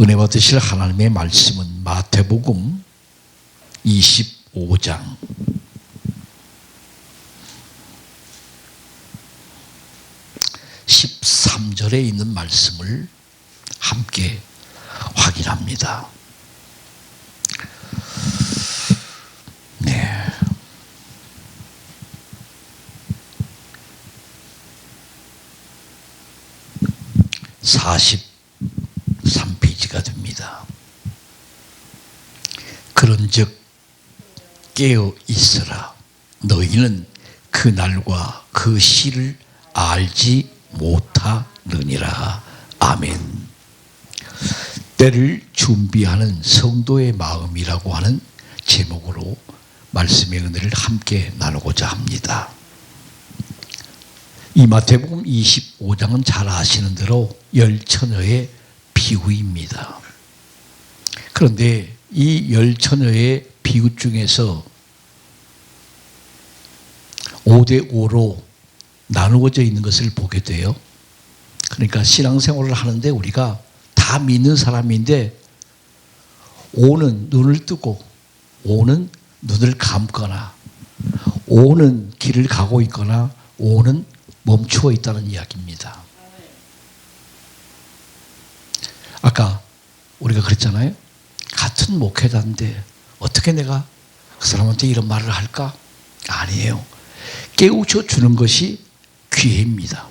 은혜 받으실 하나님의 말씀은 마태복음 25장 13절에 있는 말씀을 함께 확인합니다. 네. (43페이지가) 됩니다. 그런즉 깨어 있으라. 너희는 그 날과 그 시를 알지 못하느니라. 아멘. 때를 준비하는 성도의 마음이라고 하는 제목으로 말씀의 은혜를 함께 나누고자 합니다. 이 마태복음 25장은 잘 아시는 대로 열처녀의 비유입니다. 그런데 이 열처녀의 비유 중에서 5대5로 나누어져 있는 것을 보게 돼요. 그러니까 신앙생활을 하는데 우리가 다 믿는 사람인데 O는 눈을 뜨고 O는 눈을 감거나 O는 길을 가고 있거나 O는 멈추어 있다는 이야기입니다. 아까 우리가 그랬잖아요. 같은 목회자인데 어떻게 내가 그 사람한테 이런 말을 할까? 아니에요. 깨우쳐 주는 것이 기회입니다.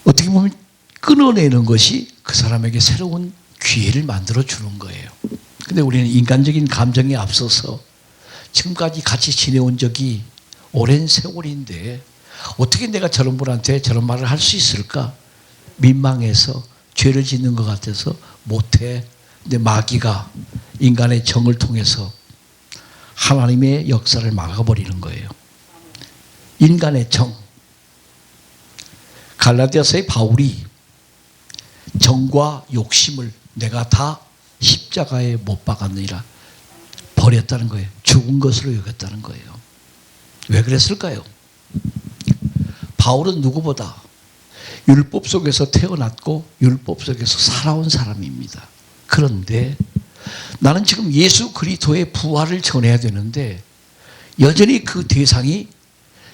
어떻게 보면 끊어내는 것이 그 사람에게 새로운 기회를 만들어 주는 거예요. 근데 우리는 인간적인 감정에 앞서서 지금까지 같이 지내온 적이 오랜 세월인데 어떻게 내가 저런 분한테 저런 말을 할 수 있을까? 민망해서 죄를 짓는 것 같아서 못해. 근데 마귀가 인간의 정을 통해서 하나님의 역사를 막아버리는 거예요. 인간의 정. 갈라디아서의 바울이 정과 욕심을 내가 다 십자가에 못 박았느니라 버렸다는 거예요. 죽은 것으로 여겼다는 거예요. 왜 그랬을까요? 바울은 누구보다 율법 속에서 태어났고 율법 속에서 살아온 사람입니다. 그런데 나는 지금 예수 그리스도의 부활을 전해야 되는데 여전히 그 대상이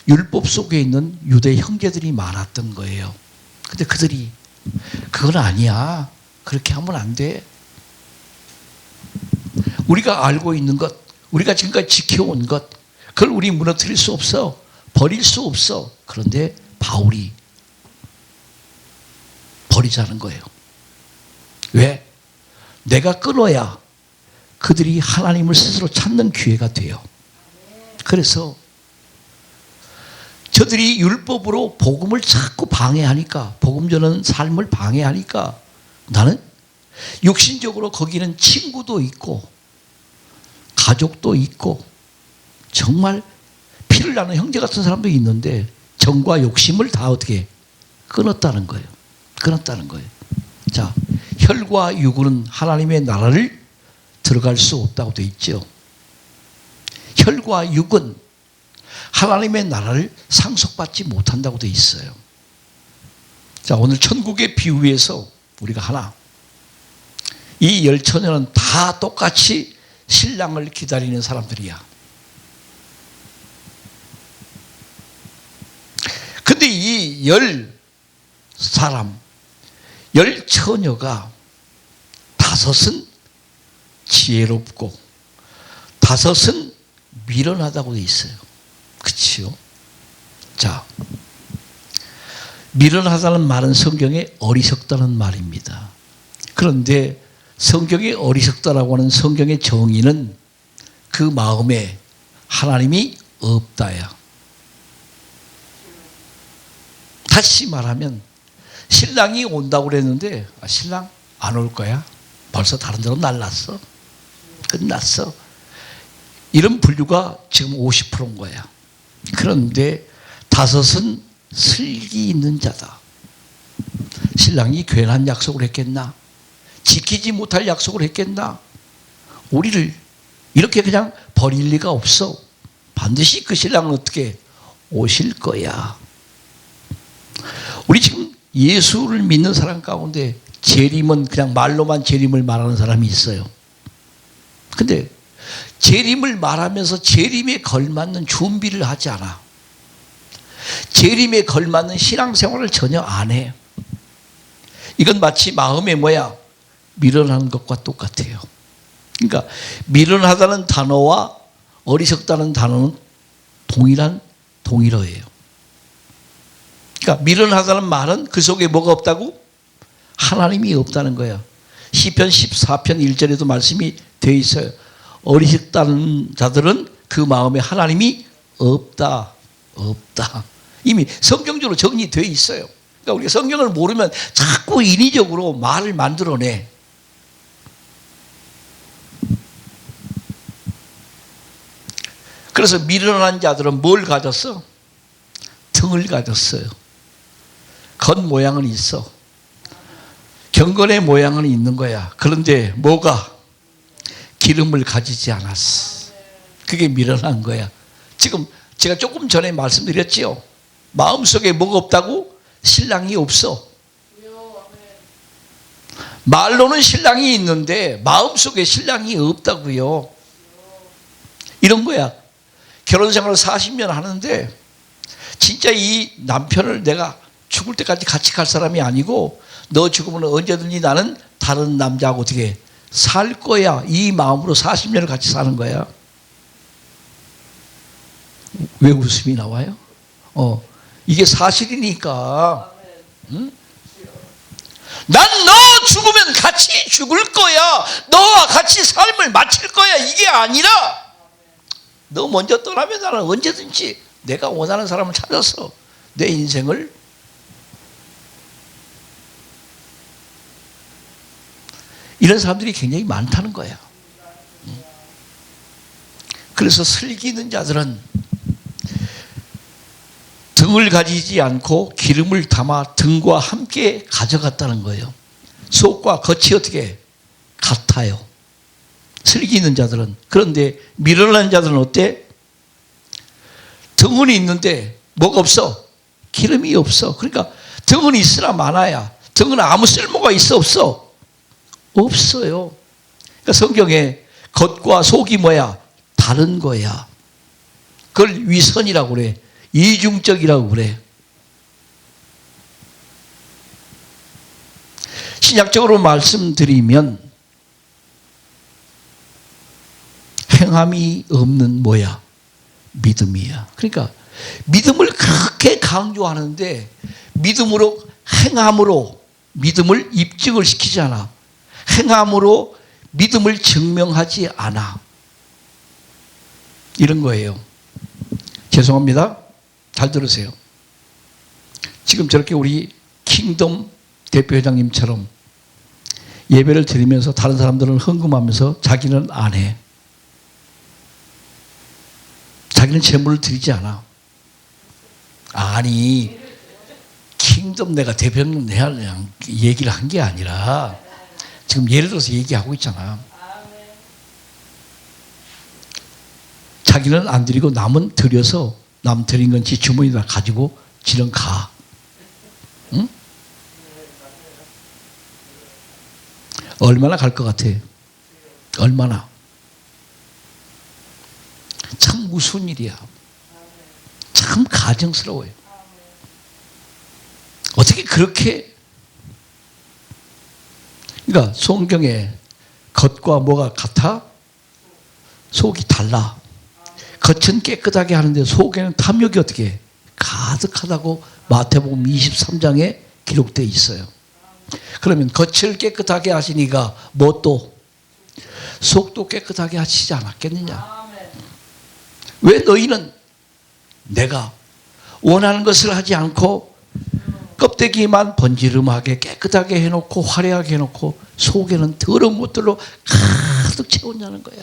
율법 속에 있는 유대 형제들이 많았던 거예요. 근데 그들이 그건 아니야. 그렇게 하면 안 돼. 우리가 알고 있는 것, 우리가 지금까지 지켜온 것, 그걸 우리 무너뜨릴 수 없어. 버릴 수 없어. 그런데 바울이 버리자는 거예요. 왜? 내가 끊어야 그들이 하나님을 스스로 찾는 기회가 돼요. 그래서 저들이 율법으로 복음을 자꾸 방해하니까, 복음 전하는 삶을 방해하니까 나는 육신적으로 거기는 친구도 있고 가족도 있고 정말 피를 나는 형제 같은 사람도 있는데 정과 욕심을 다 어떻게 끊었다는 거예요. 끊었다는 거예요. 자, 혈과 육은 하나님의 나라를 들어갈 수 없다고 되어 있죠. 혈과 육은 하나님의 나라를 상속받지 못한다고 되어 있어요. 자, 오늘 천국의 비유에서 우리가 하나, 이 열처녀는 다 똑같이 신랑을 기다리는 사람들이야. 근데 이 열처녀가 다섯은 지혜롭고 다섯은 미련하다고 되어 있어요. 그치요? 자, 미련하다는 말은 성경에 어리석다는 말입니다. 그런데 성경에 어리석다라고 하는 성경의 정의는 그 마음에 하나님이 없다야. 다시 말하면 신랑이 온다고 그랬는데 신랑 안 올 거야. 벌써 다른 데로 날랐어. 끝났어. 이런 분류가 지금 50%인 거야. 그런데 다섯은 슬기 있는 자다. 신랑이 괜한 약속을 했겠나? 지키지 못할 약속을 했겠나? 우리를 이렇게 그냥 버릴 리가 없어. 반드시 그 신랑은 어떻게 오실 거야. 우리 지금 예수를 믿는 사람 가운데 재림은 그냥 말로만 재림을 말하는 사람이 있어요. 근데 재림을 말하면서 재림에 걸맞는 준비를 하지 않아. 재림에 걸맞는 신앙생활을 전혀 안 해. 이건 마치 마음에 미련한 것과 똑같아요. 그러니까 미련하다는 단어와 어리석다는 단어는 동일어예요. 그러니까 미련하다는 말은 그 속에 뭐가 없다고? 하나님이 없다는 거야. 시편 14편 1절에도 말씀이 되어 있어요. 어리석다는 자들은 그 마음에 하나님이 없다. 이미 성경적으로 정리되어 있어요. 그러니까 우리가 성경을 모르면 자꾸 인위적으로 말을 만들어내. 그래서 미련한 자들은 뭘 가졌어? 등을 가졌어요. 겉모양은 있어. 경건의 모양은 있는 거야. 그런데 뭐가? 기름을 가지지 않았어. 그게 미련한 거야. 지금 제가 조금 전에 말씀드렸지요. 마음속에 뭐가 없다고? 신랑이 없어. 말로는 신랑이 있는데 마음속에 신랑이 없다고요. 이런 거야. 결혼생활을 40년 하는데 진짜 이 남편을 내가 죽을 때까지 같이 갈 사람이 아니고 너 죽으면 언제든지 나는 다른 남자하고 어떻게 살 거야. 이 마음으로 40년을 같이 사는 거야. 왜 웃음이 나와요? 이게 사실이니까. 응? 난 너 죽으면 같이 죽을 거야. 너와 같이 삶을 마칠 거야. 이게 아니라 너 먼저 떠나면 나는 언제든지 내가 원하는 사람을 찾아서 내 인생을 이런 사람들이 굉장히 많다는 거야. 그래서 슬기 있는 자들은 등을 가지지 않고 기름을 담아 등과 함께 가져갔다는 거예요. 속과 겉이 어떻게 같아요. 슬기 있는 자들은. 그런데 미련한 자들은 어때? 등은 있는데 뭐가 없어? 기름이 없어. 그러니까 등은 있으나 많아야. 등은 아무 쓸모가 있어 없어? 없어요. 그러니까 성경에 겉과 속이 다른 거야. 그걸 위선이라고 그래. 이중적이라고 그래. 신약적으로 말씀드리면 행함이 없는 믿음이야. 그러니까 믿음을 그렇게 강조하는데 믿음으로 행함으로 믿음을 입증을 시키지 않아. 행함으로 믿음을 증명하지 않아. 이런 거예요. 죄송합니다. 잘 들으세요. 지금 저렇게 우리 킹덤 대표회장님처럼 예배를 드리면서 다른 사람들은 헌금하면서 자기는 안 해. 자기는 제물을 드리지 않아. 아니, 킹덤 내가 대표님 얘기를 한 게 아니라 지금 예를 들어서 얘기하고 있잖아. 자기는 안 드리고 남은 드려서 남 드린 건 지 주머니에다 가지고 지는 가. 응? 얼마나 갈 것 같아? 얼마나? 참 무서운 일이야. 참 가증스러워요. 어떻게 그렇게? 그러니까 성경에 겉과 뭐가 같아? 속이 달라. 겉은 깨끗하게 하는데 속에는 탐욕이 어떻게 가득하다고 마태복음 23장에 기록되어 있어요. 그러면 겉을 깨끗하게 하시니까 뭐 또? 속도 깨끗하게 하시지 않았겠느냐? 왜 너희는 내가 원하는 것을 하지 않고 껍데기만 번지름하게 깨끗하게 해놓고 화려하게 해놓고 속에는 더러운 것들로 가득 채웠냐는 거야.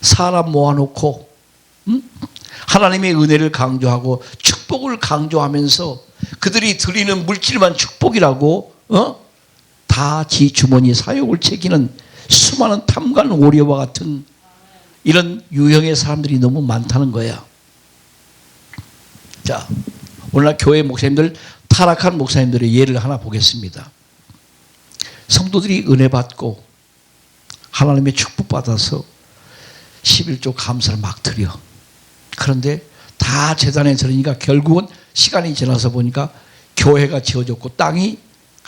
사람 모아놓고 하나님의 은혜를 강조하고 축복을 강조하면서 그들이 드리는 물질만 축복이라고 다 지 주머니 사욕을 챙기는 수많은 탐관 오리와 같은 이런 유형의 사람들이 너무 많다는 거야. 자, 오늘날 교회 목사님들 타락한 목사님들의 예를 하나 보겠습니다. 성도들이 은혜 받고 하나님의 축복 받아서 11조 감사를 막 드려. 그런데 다 재단에 드리니까 결국은 시간이 지나서 보니까 교회가 지어졌고 땅이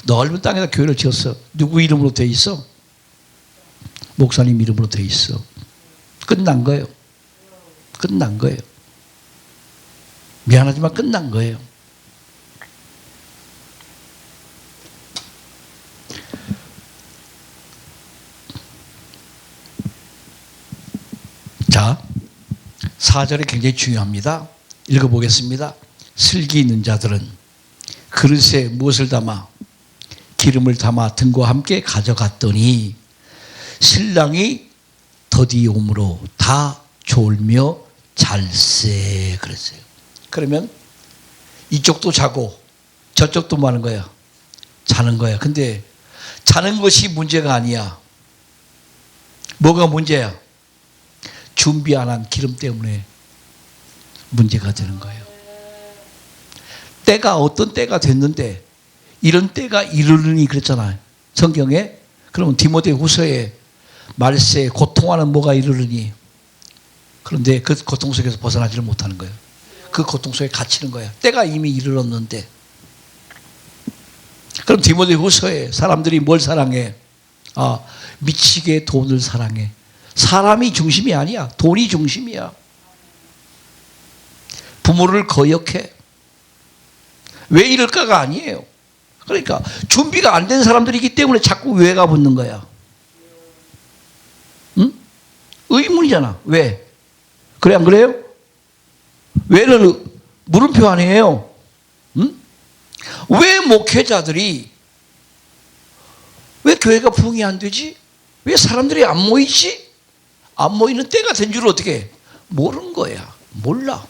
넓은 땅에다 교회를 지었어. 누구 이름으로 돼 있어? 목사님 이름으로 돼 있어. 끝난 거예요. 끝난 거예요. 미안하지만 끝난 거예요. 자, 4절이 굉장히 중요합니다. 읽어보겠습니다. 슬기 있는 자들은 그릇에 무엇을 담아 기름을 담아 등과 함께 가져갔더니 신랑이 더디옴으로 다 졸며 잘세 그랬어요. 그러면 이쪽도 자고 저쪽도 뭐 하는 거야? 자는 거야. 근데 자는 것이 문제가 아니야. 뭐가 문제야? 준비 안 한 기름 때문에 문제가 되는 거예요. 때가 어떤 때가 됐는데 이런 때가 이르르니 그랬잖아요. 성경에. 그러면 디모데후서에 말세에 고통하는 뭐가 이르르니. 그런데 그 고통 속에서 벗어나지를 못하는 거예요. 그 고통 속에 갇히는 거예요. 때가 이미 이르렀는데. 그럼 디모데후서에 사람들이 뭘 사랑해? 미치게 돈을 사랑해. 사람이 중심이 아니야. 돈이 중심이야. 부모를 거역해. 왜 이럴까가 아니에요. 그러니까 준비가 안 된 사람들이기 때문에 자꾸 왜가 붙는 거야. 응? 의문이잖아. 왜? 그래 안 그래요? 왜는 물음표 아니에요. 응? 왜 목회자들이 왜 교회가 부흥이 안 되지? 왜 사람들이 안 모이지? 안 모이는 때가 된 줄 어떻게 모르는 거야. 몰라.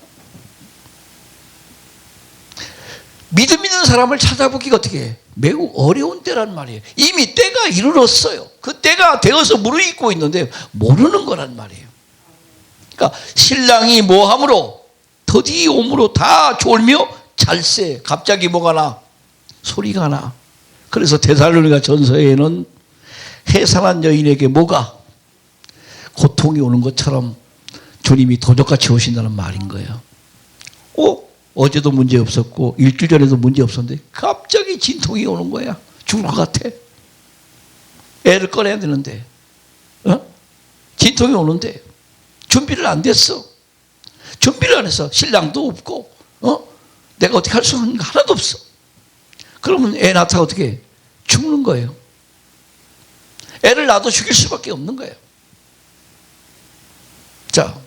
믿음 있는 사람을 찾아보기가 어떻게 매우 어려운 때란 말이에요. 이미 때가 이르렀어요. 그 때가 되어서 무르익고 있는데 모르는 거란 말이에요. 그러니까 신랑이 뭐함으로 더디옴으로 다 졸며 잘세. 갑자기 뭐가 나? 소리가 나. 그래서 데살로니가 전서에는 해산한 여인에게 뭐가? 고통이 오는 것처럼 주님이 도적같이 오신다는 말인 거예요. 어제도 문제 없었고 일주일 전에도 문제 없었는데 갑자기 진통이 오는 거야. 죽을 것 같아. 애를 꺼내야 되는데 진통이 오는데 준비를 안 됐어. 준비를 안 했어. 신랑도 없고 내가 어떻게 할 수 있는 거 하나도 없어. 그러면 애 낳다가 어떻게 죽는 거예요. 애를 낳아도 죽일 수밖에 없는 거예요. 자,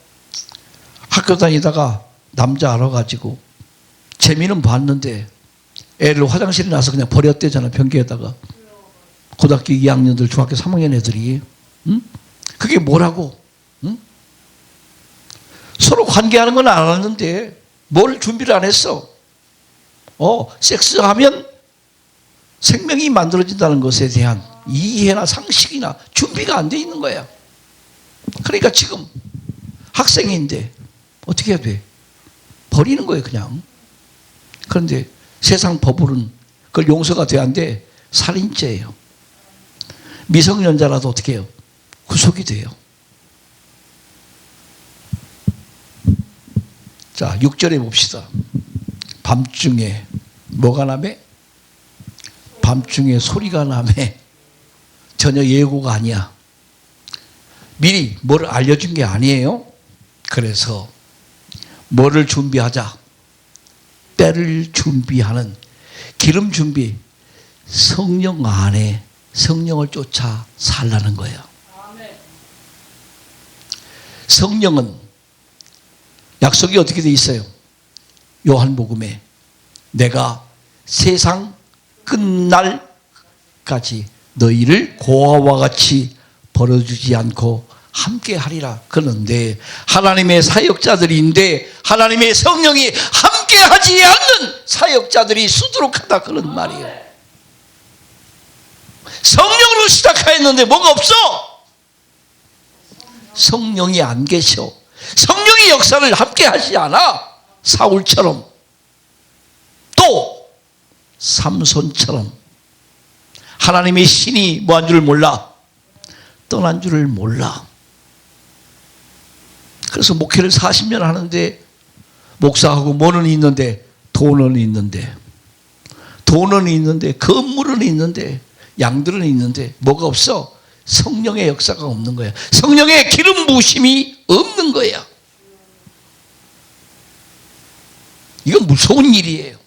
학교 다니다가 남자 알아가지고 재미는 봤는데 애를 화장실에 놔서 그냥 버렸대잖아. 변기에다가. 고등학교 2학년들 중학교 3학년 애들이. 응? 그게 뭐라고? 응? 서로 관계하는 건 알았는데 뭘 준비를 안 했어. 섹스하면 생명이 만들어진다는 것에 대한 이해나 상식이나 준비가 안 돼 있는 거야. 그러니까 지금 학생인데 어떻게 해야 돼? 버리는 거예요 그냥. 그런데 세상 법으로는 그걸 용서가 돼야 하는데 살인죄예요. 미성년자라도 어떻게 해요? 구속이 돼요. 자, 6절에 봅시다. 밤중에 뭐가 나매? 밤중에 소리가 나매. 전혀 예고가 아니야. 미리 뭐를 알려준 게 아니에요. 그래서 뭐를 준비하자? 때를 준비하는 기름 준비. 성령 안에 성령을 쫓아 살라는 거예요. 성령은 약속이 어떻게 돼 있어요? 요한복음에 내가 세상 끝날까지 너희를 고아와 같이 버려주지 않고 함께 하리라. 그런데 하나님의 사역자들인데 하나님의 성령이 함께 하지 않는 사역자들이 수두룩하다 그런 말이에요. 성령으로 시작하였는데 뭐가 없어? 성령이 안 계셔. 성령의 역사를 함께 하지 않아. 사울처럼 또 삼손처럼 하나님의 신이 뭐한 줄을 몰라? 떠난 줄을 몰라. 그래서 목회를 40년 하는데 목사하고 뭐는 있는데 돈은 있는데 건물은 있는데 양들은 있는데 뭐가 없어? 성령의 역사가 없는 거야. 성령의 기름 부으심이 없는 거야. 이건 무서운 일이에요.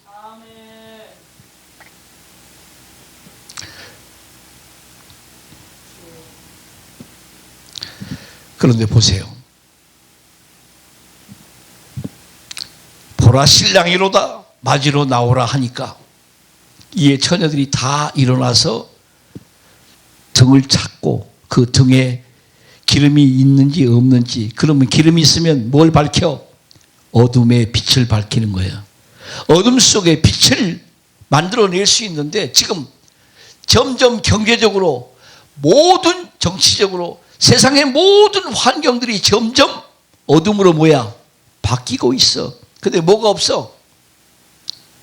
그런데 보세요. 보라 신랑이로다 맞이로 나오라 하니까 이에 처녀들이 다 일어나서 등을 찾고 그 등에 기름이 있는지 없는지, 그러면 기름이 있으면 뭘 밝혀? 어둠의 빛을 밝히는 거예요. 어둠 속에 빛을 만들어낼 수 있는데 지금 점점 경제적으로 모든 정치적으로 세상의 모든 환경들이 점점 어둠으로 뭐야? 바뀌고 있어. 근데 뭐가 없어?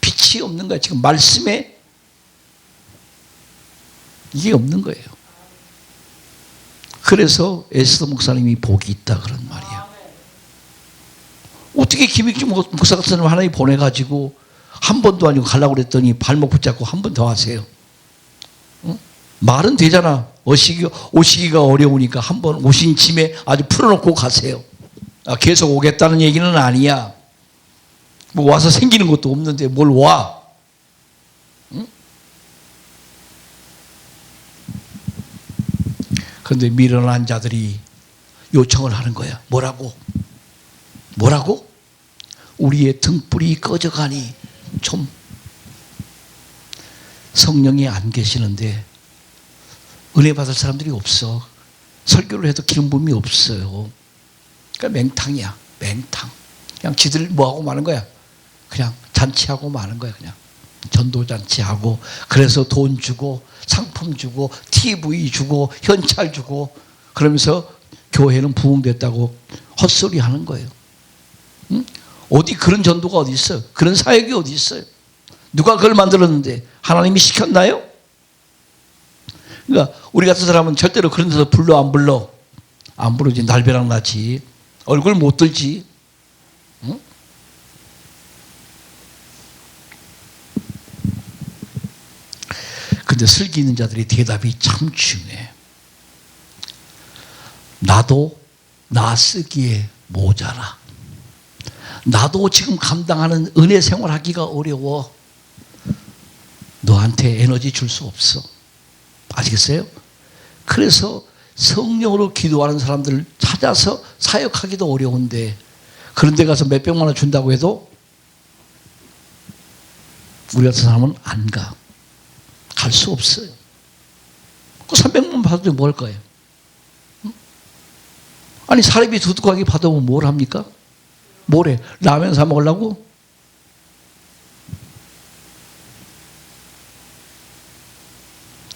빛이 없는 거야. 지금 말씀에 이게 없는 거예요. 그래서 에스더 목사님이 복이 있다 그런 말이야. 어떻게 김익주 목사 같은 사람 하나님 보내가지고 한 번도 아니고 가려고 그랬더니 발목 붙잡고 한 번 더 하세요. 응? 말은 되잖아. 오시기가 어려우니까 한 번 오신 짐에 아주 풀어놓고 가세요. 계속 오겠다는 얘기는 아니야. 뭐 와서 생기는 것도 없는데 뭘 와? 응? 그런데 미련한 자들이 요청을 하는 거야. 뭐라고? 우리의 등불이 꺼져가니 좀 성령이 안 계시는데 은혜 받을 사람들이 없어. 설교를 해도 기름 부음이 없어요. 그러니까 맹탕이야. 맹탕. 그냥 지들 뭐하고 마는 거야. 그냥 잔치하고 마는 거야. 그냥 전도잔치하고 그래서 돈 주고 상품 주고 TV 주고 현찰 주고 그러면서 교회는 부흥됐다고 헛소리 하는 거예요. 응? 어디 그런 전도가 어디 있어요? 그런 사역이 어디 있어요? 누가 그걸 만들었는데 하나님이 시켰나요? 그러니까 우리 같은 사람은 절대로 그런 데서 불러 안 불러? 안 부르지. 날벼락 나지. 얼굴 못 들지. 응? 근데 슬기 있는 자들이 대답이 참 중요해. 나도 나 쓰기에 모자라. 나도 지금 감당하는 은혜 생활하기가 어려워. 너한테 에너지 줄 수 없어. 아시겠어요? 그래서 성령으로 기도하는 사람들을 찾아서 사역하기도 어려운데 그런 데 가서 몇백만 원 준다고 해도 우리 같은 사람은 안 가. 갈 수 없어요. 그 300만 원 받아도 뭘 거예요? 아니 사례비 두둑하게 받아보면 뭘 합니까? 뭐래? 라면 사 먹으려고?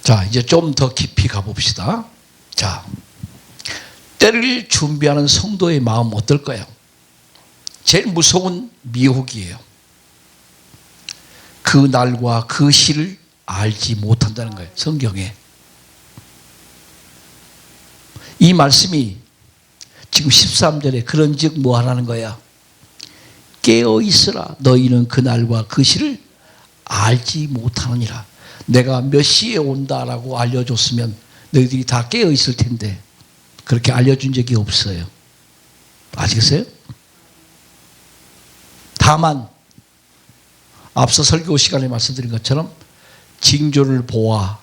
자, 이제 좀 더 깊이 가봅시다. 자, 때를 준비하는 성도의 마음 어떨까요? 제일 무서운 미혹이에요. 그 날과 그 시를 알지 못한다는 거예요. 성경에. 이 말씀이 지금 13절에 그런즉 뭐 하라는 거야? 깨어 있으라. 너희는 그 날과 그 시를 알지 못하느니라. 내가 몇 시에 온다라고 알려줬으면 너희들이 다 깨어 있을 텐데 그렇게 알려준 적이 없어요. 아시겠어요? 다만 앞서 설교 시간에 말씀드린 것처럼 징조를 보아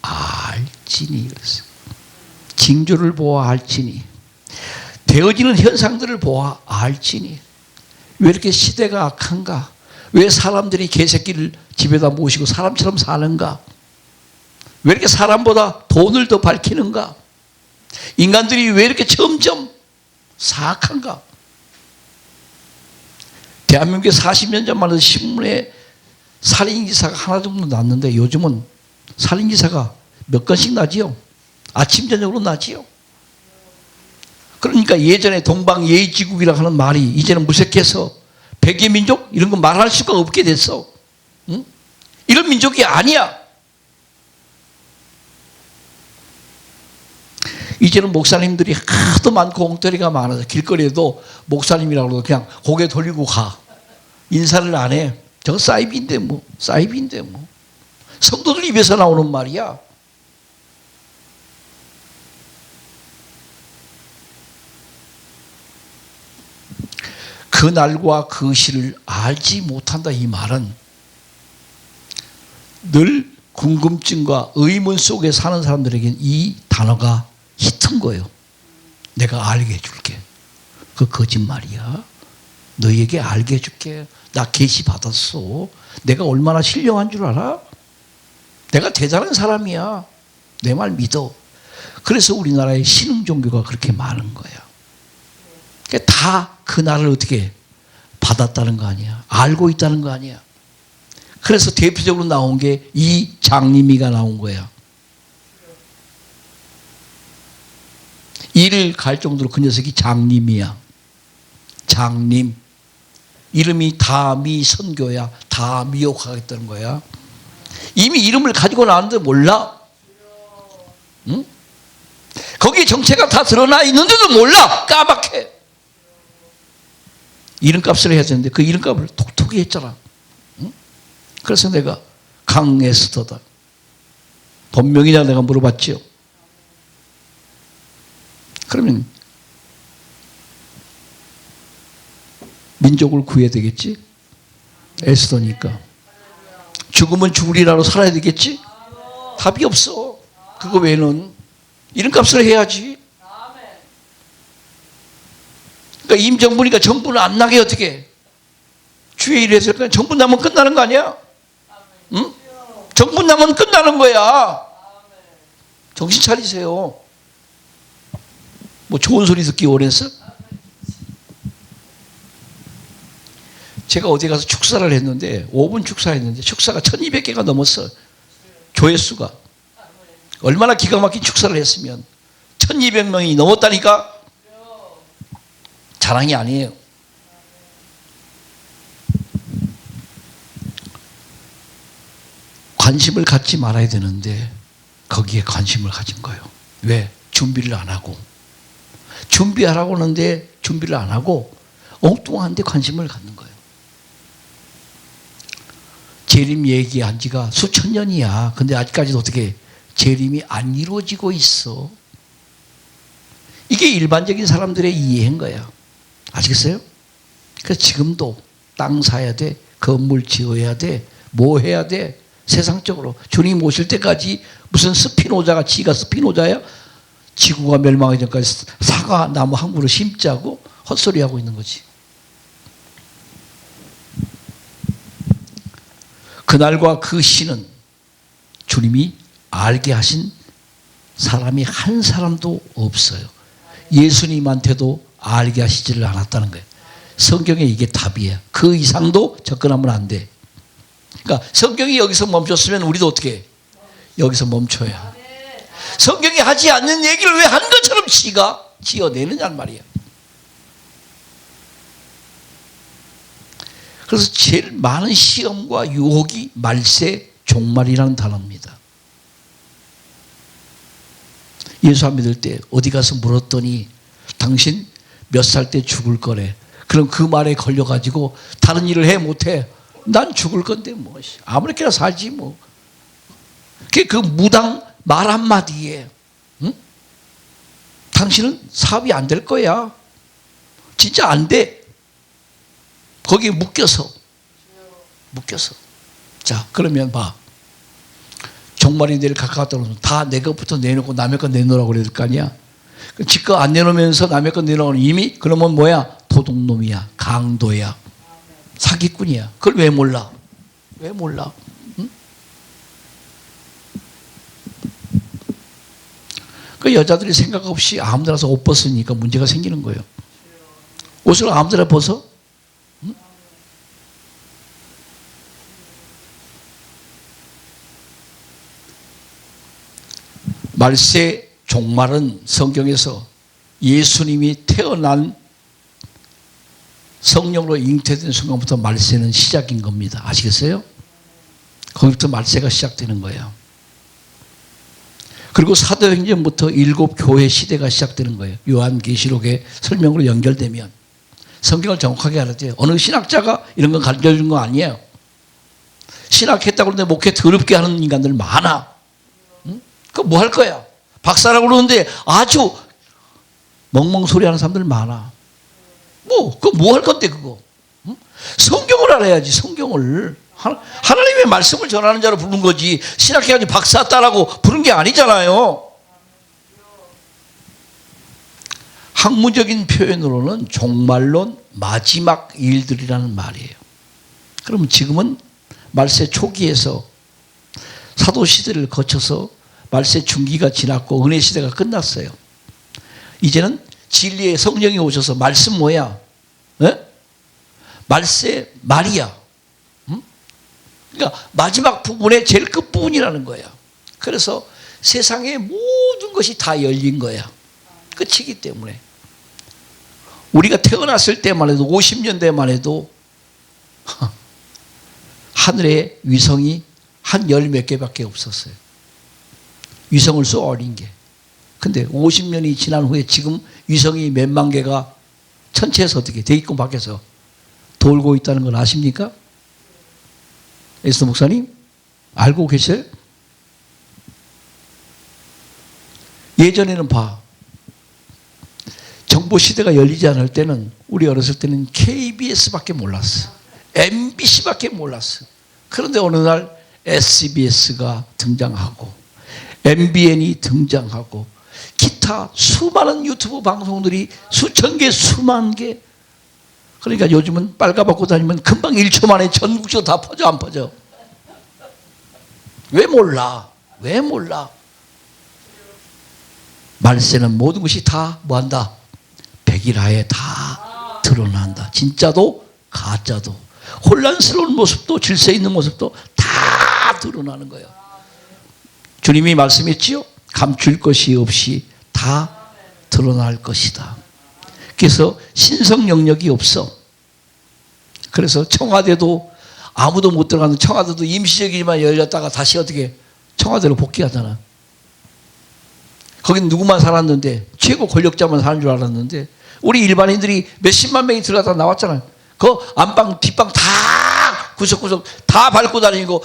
알지니 그랬어요. 징조를 보아 알지니 되어지는 현상들을 보아 알지니 왜 이렇게 시대가 악한가? 왜 사람들이 개새끼를 집에다 모시고 사람처럼 사는가? 왜 이렇게 사람보다 돈을 더 밝히는가? 인간들이 왜 이렇게 점점 사악한가? 대한민국에 40년 전만 해도 신문에 살인기사가 하나 정도 났는데 요즘은 살인기사가 몇 건씩 나지요? 아침 저녁으로 나지요? 그러니까 예전에 동방예의지국이라고 하는 말이 이제는 무색해서 백예민족 이런 거 말할 수가 없게 됐어. 응? 이런 민족이 아니야. 이제는 목사님들이 하도 많고 엉터리가 많아서 길거리에도 목사님이라고 해도 그냥 고개 돌리고 가. 인사를 안 해. 저거 사이비인데 뭐. 사이비인데 뭐. 성도들 입에서 나오는 말이야. 그 날과 그 시를 알지 못한다 이 말은 늘 궁금증과 의문 속에 사는 사람들에게는 이 단어가 히트인 거예요. 내가 알게 해줄게. 그 거짓말이야. 너희에게 알게 해줄게. 나 계시 받았어. 내가 얼마나 신령한 줄 알아? 내가 대단한 사람이야. 내 말 믿어. 그래서 우리나라에 신흥 종교가 그렇게 많은 거야. 다 그 날을 어떻게 받았다는 거 아니야. 알고 있다는 거 아니야. 그래서 대표적으로 나온 게 이 장림이가 나온 거야. 이를 갈 정도로 그 녀석이 장림이야. 장림. 이름이 다미 선교야. 다 미혹하겠다는 거야. 이미 이름을 가지고 나왔는데 몰라? 응? 거기에 정체가 다 드러나 있는데도 몰라. 까맣게. 이름값을 해야 되는데 그 이름값을 톡톡히 했잖아. 응? 그래서 내가 강에스더다. 본명이냐 내가 물어봤죠. 그러면 민족을 구해야 되겠지? 에스더니까. 죽으면 죽으리라로 살아야 되겠지? 답이 없어. 그거 외에는 이름값을 해야지. 그러니까 임정부니까 정부는 안 나게 어떻게 주의 일을 했을까? 정부 나면 끝나는 거 아니야? 응? 정부 나면 끝나는 거야. 정신 차리세요. 뭐 좋은 소리 듣기 원해서? 제가 어디 가서 축사를 했는데 5분 축사했는데 축사가 1200개가 넘었어. 조회수가. 얼마나 기가 막힌 축사를 했으면 1200명이 넘었다니까? 자랑이 아니에요. 관심을 갖지 말아야 되는데 거기에 관심을 가진 거예요. 왜? 준비를 안 하고. 준비하라고 하는데 준비를 안 하고 엉뚱한데 관심을 갖는 거예요. 재림 얘기한 지가 수천 년이야. 근데 아직까지도 어떻게 재림이 안 이루어지고 있어. 이게 일반적인 사람들의 이해인 거야. 아시겠어요? 그래서 지금도 땅 사야 돼. 건물 지어야 돼. 뭐 해야 돼. 세상적으로 주님 오실 때까지 무슨 스피노자가 지가 스피노자야? 지구가 멸망하기 전까지 사과 나무 한 그루 심자고 헛소리하고 있는 거지. 그날과 그 시는 주님이 알게 하신 사람이 한 사람도 없어요. 예수님한테도 알게 하시지를 않았다는 거예요. 성경에 이게 답이에요. 그 이상도 접근하면 안 돼. 그러니까 성경이 여기서 멈췄으면 우리도 어떻게 해? 여기서 멈춰야. 성경이 하지 않는 얘기를 왜 한 것처럼 지가 지어내느냐는 말이야. 그래서 제일 많은 시험과 유혹이 말세 종말이라는 단어입니다. 예수 안 믿을 때 어디 가서 물었더니 당신 몇 살 때 죽을 거래. 그럼 그 말에 걸려가지고 다른 일을 해 못해. 난 죽을 건데 뭐 아무렇게나 살지 뭐. 그 무당 말 한마디에 응? 당신은 사업이 안 될 거야. 진짜 안 돼. 거기에 묶여서. 자 그러면 봐. 종말이 내일 가까웠다 그러면 다 내 것부터 내놓고 남의 것 내놓으라고 그래야 될 거 아니야. 지껏 안 내놓으면서 남의 것 내놓으면 이미 그러면 뭐야? 도둑놈이야. 강도야. 사기꾼이야. 그걸 왜 몰라? 왜 몰라? 응? 그 여자들이 생각 없이 아무데나서 옷 벗으니까 문제가 생기는 거예요. 옷을 아무데나 벗어? 응? 말세 종말은 성경에서 예수님이 태어난 성령으로 잉태된 순간부터 말세는 시작인 겁니다. 아시겠어요? 거기부터 말세가 시작되는 거예요. 그리고 사도행전부터 7 교회 시대가 시작되는 거예요. 요한계시록의 설명으로 연결되면 성경을 정확하게 알아야 돼요. 어느 신학자가 이런 건 가르쳐준 거 아니에요. 신학했다고 그러는데 목회 더럽게 하는 인간들 많아. 응? 그거 뭐 할 거야? 박사라고 그러는데 아주 멍멍소리 하는 사람들 많아. 그거 뭐 할 건데 그거? 응? 성경을 알아야지. 성경을. 하나님의 말씀을 전하는 자로 부른 거지. 신학해가지고 박사 따라고 부른 게 아니잖아요. 학문적인 표현으로는 종말론 마지막 일들이라는 말이에요. 그러면 지금은 말세 초기에서 사도 시대를 거쳐서 말세 중기가 지났고 은혜 시대가 끝났어요. 이제는 진리의 성령이 오셔서 말씀 뭐야? 네? 말세 말이야. 응? 그러니까 마지막 부분의 제일 끝부분이라는 거야. 그래서 세상의 모든 것이 다 열린 거야. 끝이기 때문에. 우리가 태어났을 때만 해도 50년대만 해도 하늘에 위성이 한 열 몇 개밖에 없었어요. 위성을 쏘아 올린 게. 근데 50년이 지난 후에 지금 위성이 몇만 개가 천체에서 어떻게 대기권 밖에서 돌고 있다는 걸 아십니까? 에스더 목사님 알고 계세요? 예전에는 정보 시대가 열리지 않을 때는 우리 어렸을 때는 KBS밖에 몰랐어. MBC밖에 몰랐어. 그런데 어느 날 SBS가 등장하고 MBN이 등장하고 기타 수많은 유튜브 방송들이 수천 개 수만 개. 그러니까 요즘은 빨가벗고 다니면 금방 1초 만에 전국적으로 다 퍼져. 안 퍼져? 왜 몰라? 왜 몰라? 말세는 모든 것이 다 뭐한다? 백일하에 다 드러난다. 진짜도 가짜도 혼란스러운 모습도 질서 있는 모습도 다 드러나는 거예요. 주님이 말씀했지요. 감출 것이 없이 다 드러날 것이다. 그래서 신성 영역이 없어. 그래서 청와대도 아무도 못 들어가는 청와대도 임시적이지만 열렸다가 다시 어떻게 청와대로 복귀하잖아. 거긴 누구만 살았는데 최고 권력자만 사는 줄 알았는데 우리 일반인들이 몇십만 명이 들어가다 나왔잖아요. 그 안방 뒷방 다 구석구석 다 밟고 다니고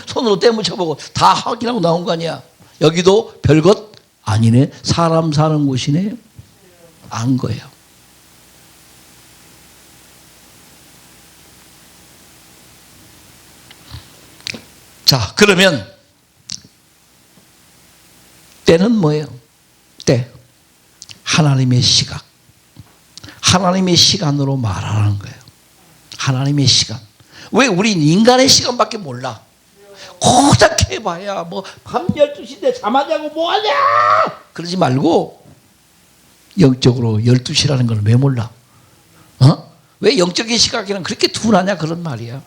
손으로 떼묻혀보고 다 확인하고 나온 거 아니야. 여기도 별것 아니네. 사람 사는 곳이네. 안 거예요. 자, 그러면 때는 뭐예요? 때. 하나님의 시각. 하나님의 시간으로 말하는 거예요. 하나님의 시간. 왜 우린 인간의 시간밖에 몰라? 고작 해봐야 밤 12시인데 잠 안 자고 뭐하냐? 그러지 말고 영적으로 12시라는 걸 왜 몰라? 왜 영적인 시각에는 그렇게 둔하냐 그런 말이야.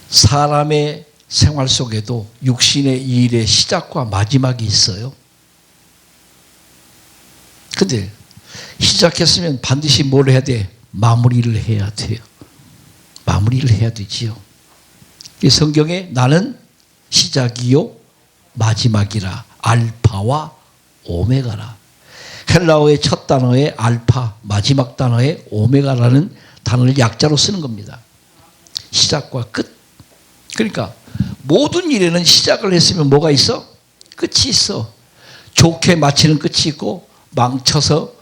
사람의 생활 속에도 육신의 일의 시작과 마지막이 있어요. 근데 시작했으면 반드시 뭘 해야 돼? 마무리를 해야 돼요. 마무리를 해야 되지요. 성경에 나는 시작이요 마지막이라 알파와 오메가라. 헬라어의 첫 단어의 알파, 마지막 단어의 오메가라는 단어를 약자로 쓰는 겁니다. 시작과 끝. 그러니까 모든 일에는 시작을 했으면 뭐가 있어? 끝이 있어. 좋게 마치는 끝이 있고 망쳐서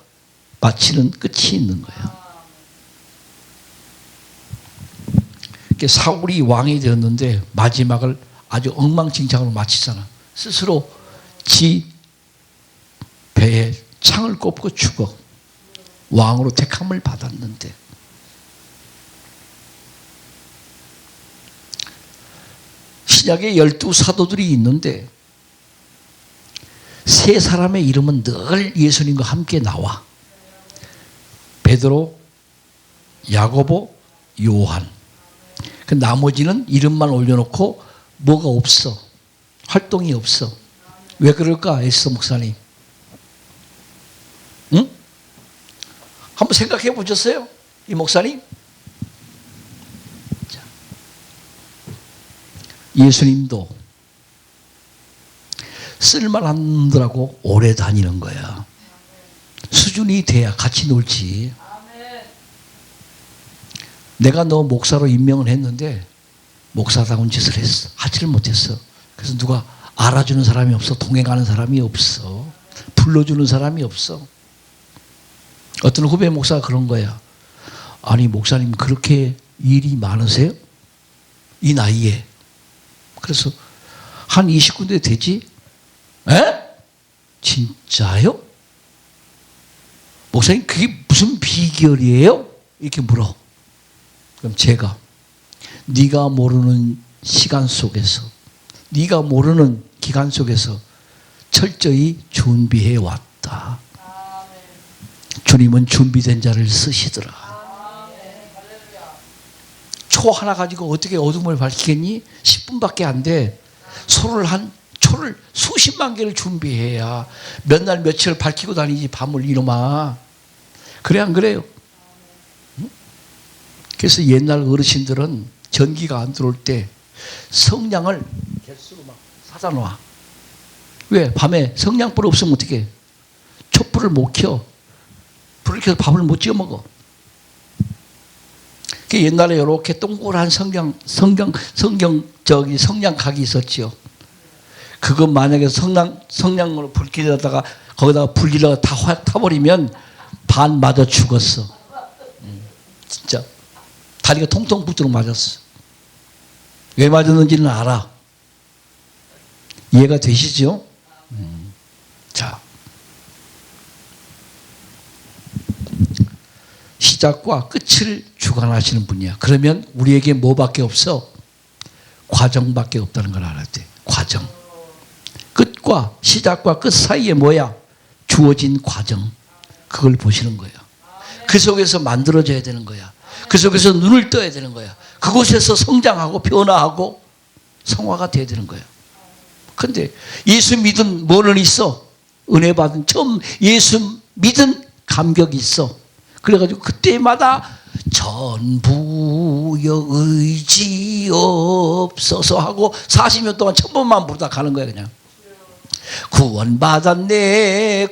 마치는 끝이 있는 거예요. 사울이 왕이 되었는데 마지막을 아주 엉망진창으로 마치잖아. 스스로 지 배에 창을 꼽고 죽어. 왕으로 택함을 받았는데 신약에 12사도들이 있는데 세 사람의 이름은 늘 예수님과 함께 나와. 베드로, 야고보, 요한. 그 나머지는 이름만 올려놓고 뭐가 없어. 활동이 없어. 왜 그럴까? 에스더 목사님. 응? 한번 생각해 보셨어요? 이 목사님? 자. 예수님도 쓸만한 놈들하고 오래 다니는 거야. 수준이 돼야 같이 놀지. 내가 너 목사로 임명을 했는데 목사다운 짓을 했어. 하지를 못했어. 그래서 누가 알아주는 사람이 없어. 동행하는 사람이 없어. 불러주는 사람이 없어. 어떤 후배 목사가 그런 거야. 아니 목사님 그렇게 일이 많으세요? 이 나이에. 그래서 한 20군데 되지? 에? 진짜요? 목사님 그게 무슨 비결이에요? 이렇게 물어. 그럼 제가 네가 모르는 시간 속에서 네가 모르는 기간 속에서 철저히 준비해 왔다. 주님은 준비된 자를 쓰시더라. 초 하나 가지고 어떻게 어둠을 밝히겠니? 10분밖에 안 돼. 초를 수십만 개를 준비해야 몇 날 며칠을 밝히고 다니지 밤을 이놈아. 그래 안 그래요? 그래서 옛날 어르신들은 전기가 안 들어올 때 성냥을 개수로 막 사다 놔. 왜? 밤에 성냥불 없으면 어떻게? 촛불을 못 켜. 불을 켜서 밥을 못 지어 먹어. 옛날에 이렇게 동그란 성냥각이 있었지요. 그거 만약에 성냥으로 불 켜다가 거기다가 불길러가 다 확 타버리면 반 맞아 죽었어. 진짜 다리가 통통 붙도록 맞았어. 왜 맞았는지는 알아. 이해가 되시죠? 자, 시작과 끝을 주관하시는 분이야. 그러면 우리에게 뭐밖에 없어? 과정밖에 없다는 걸 알아야 돼. 과정. 끝과 시작과 끝 사이에 뭐야? 주어진 과정. 그걸 보시는 거야. 그 속에서 만들어져야 되는 거야. 그 속에서 눈을 떠야 되는 거야. 그곳에서 성장하고 변화하고 성화가 돼야 되는 거야. 근데 예수 믿은 뭐는 있어? 은혜 받은 처음 예수 믿은 감격이 있어. 그래가지고 그때마다 전부여 의지 없어서 하고 40년 동안 1000번만 부르다 가는 거야. 그냥 구원받았네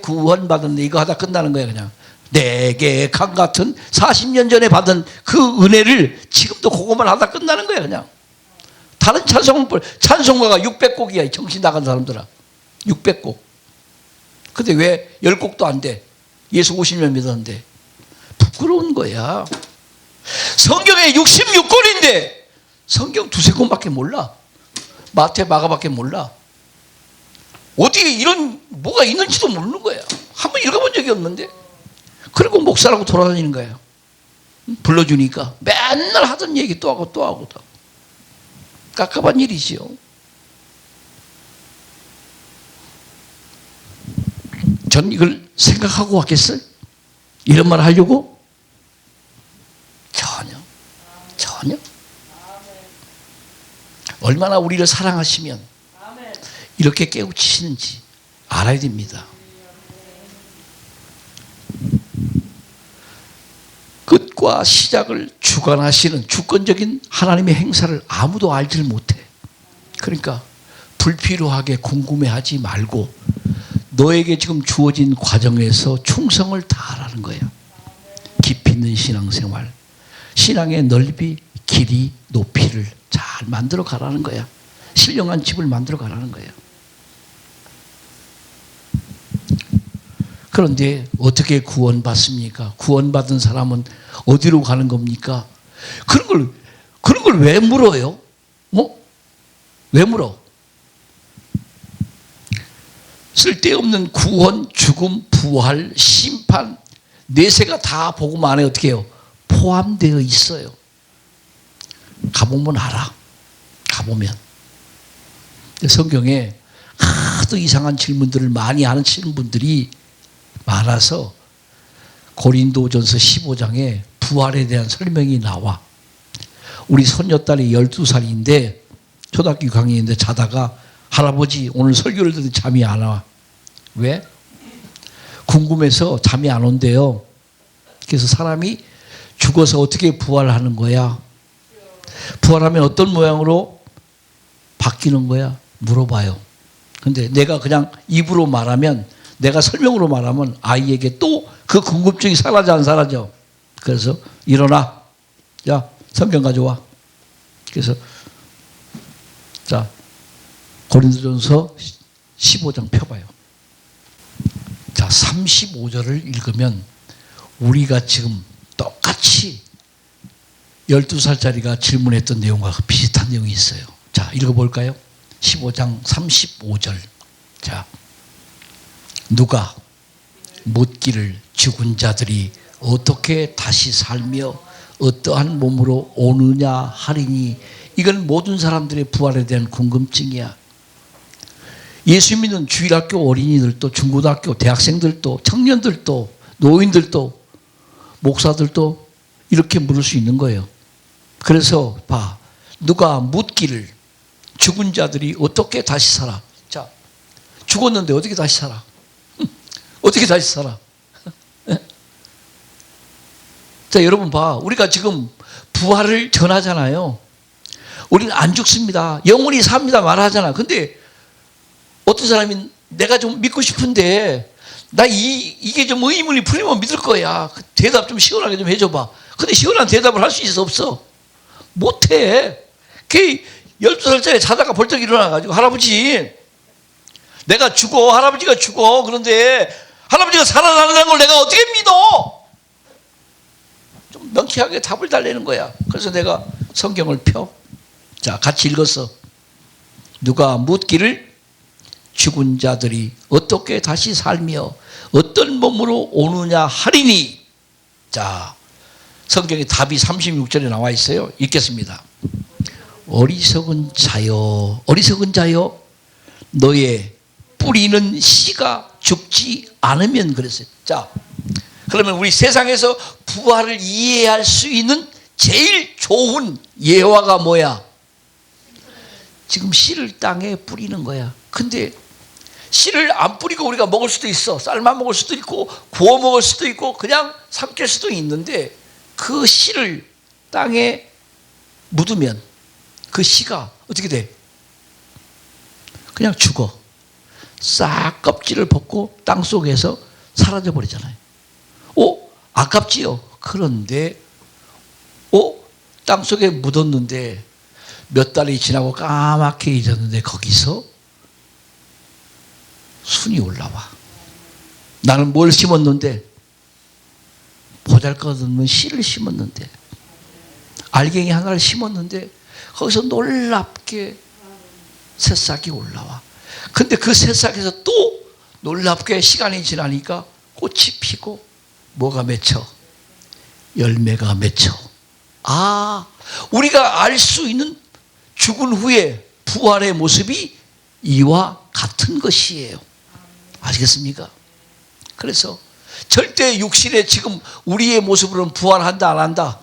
이거 하다 끝나는 거야. 그냥 내게 강 같은 40년 전에 받은 그 은혜를 지금도 그것만 하다 끝나는 거야. 그냥 다른 찬송가가 600곡이야 정신 나간 사람들아. 600곡. 근데 왜 10곡도 안 돼? 예수 50년 믿었는데. 부끄러운 거야. 성경에 66권인데 성경 두세 권밖에 몰라. 마태 마가밖에 몰라. 어디에 이런 뭐가 있는지도 모르는 거야. 한번 읽어본 적이 없는데. 그리고 목사라고 돌아다니는 거예요. 불러주니까 맨날 하던 얘기 또 하고 또 하고 또 하고. 깝깝한 일이지요. 전 이걸 생각하고 왔겠어요? 이런 말 하려고? 전혀. 얼마나 우리를 사랑하시면 이렇게 깨우치시는지 알아야 됩니다. 끝과 시작을 주관하시는 주권적인 하나님의 행사를 아무도 알지를 못해. 그러니까 불필요하게 궁금해하지 말고 너에게 지금 주어진 과정에서 충성을 다하라는 거예요. 깊이 있는 신앙생활, 신앙의 넓이, 길이, 높이를 잘 만들어 가라는 거야. 신령한 집을 만들어 가라는 거예요. 그런데 어떻게 구원받습니까? 구원받은 사람은 어디로 가는 겁니까? 그런 걸 왜 물어요? 왜 물어? 쓸데없는 구원, 죽음, 부활, 심판, 내세가 다 복음 안에 어떻게 해요? 포함되어 있어요. 가보면 알아. 가보면. 성경에 하도 이상한 질문들을 많이 하는 분들이 많아서 고린도전서 15장에 부활에 대한 설명이 나와. 우리 손녀딸이 12살인데 초등학교 6학년인데 자다가 할아버지 오늘 설교를 듣는데 잠이 안 와. 왜? 궁금해서 잠이 안 온대요. 그래서 사람이 죽어서 어떻게 부활하는 거야? 부활하면 어떤 모양으로? 바뀌는 거야? 물어봐요. 근데 내가 그냥 입으로 말하면, 내가 설명으로 말하면 아이에게 또 그 궁금증이 사라져 안 사라져? 그래서 일어나. 야, 성경 가져와. 그래서 자, 고린도전서 15장 펴봐요. 자, 35절을 읽으면 우리가 지금 똑같이 12살짜리가 질문했던 내용과 비슷한 내용이 있어요. 자, 읽어볼까요? 15장 35절. 자, 누가 묻기를 죽은 자들이 어떻게 다시 살며 어떠한 몸으로 오느냐 하리니, 이건 모든 사람들의 부활에 대한 궁금증이야. 예수 믿는 주일학교 어린이들도, 중고등학교 대학생들도, 청년들도, 노인들도, 목사들도 이렇게 물을 수 있는 거예요. 그래서 봐, 누가 묻기를 죽은 자들이 어떻게 다시 살아? 자, 죽었는데 어떻게 다시 살아? 어떻게 다시 살아? 자, 여러분 봐, 우리가 지금 부활을 전하잖아요. 우리는 안 죽습니다. 영원히 삽니다 말하잖아. 근데 어떤 사람이 내가 좀 믿고 싶은데 나 이게 좀 의문이 풀리면 믿을 거야. 대답 좀 시원하게 좀 해줘봐. 근데 시원한 대답을 할 수 있어 없어? 못해. 걔 12살짜리 자다가 벌떡 일어나가지고, 할아버지 내가 죽어, 할아버지가 죽어. 그런데 할아버지가 살아난다는 걸 내가 어떻게 믿어? 좀 명쾌하게 답을 달라는 거야. 그래서 내가 성경을 펴. 자, 같이 읽었어. 누가 묻기를 죽은 자들이 어떻게 다시 살며 어떤 몸으로 오느냐 하리니. 자, 성경에 답이 36절에 나와 있어요. 읽겠습니다. 어리석은 자여, 어리석은 자여, 너의 뿌리는 씨가 죽지 않으면 그랬어요. 자, 그러면 우리 세상에서 부활을 이해할 수 있는 제일 좋은 예화가 뭐야? 지금 씨를 땅에 뿌리는 거야. 근데 씨를 안 뿌리고 우리가 먹을 수도 있어. 삶아 먹을 수도 있고 구워 먹을 수도 있고 그냥 삼킬 수도 있는데, 그 씨를 땅에 묻으면 그 씨가 어떻게 돼? 그냥 죽어. 싹 껍질을 벗고 땅 속에서 사라져 버리잖아요. 아깝지요. 그런데 땅 속에 묻었는데 몇 달이 지나고 까맣게 잊었는데 거기서 순이 올라와. 나는 뭘 심었는데? 보잘것없는 씨를 심었는데, 알갱이 하나를 심었는데 거기서 놀랍게 새싹이 올라와. 근데 그 새싹에서 또 놀랍게 시간이 지나니까 꽃이 피고 뭐가 맺혀? 열매가 맺혀. 아, 우리가 알 수 있는 죽은 후에 부활의 모습이 이와 같은 것이에요. 아시겠습니까? 그래서 절대 육신에 지금 우리의 모습으로는 부활한다 안 한다?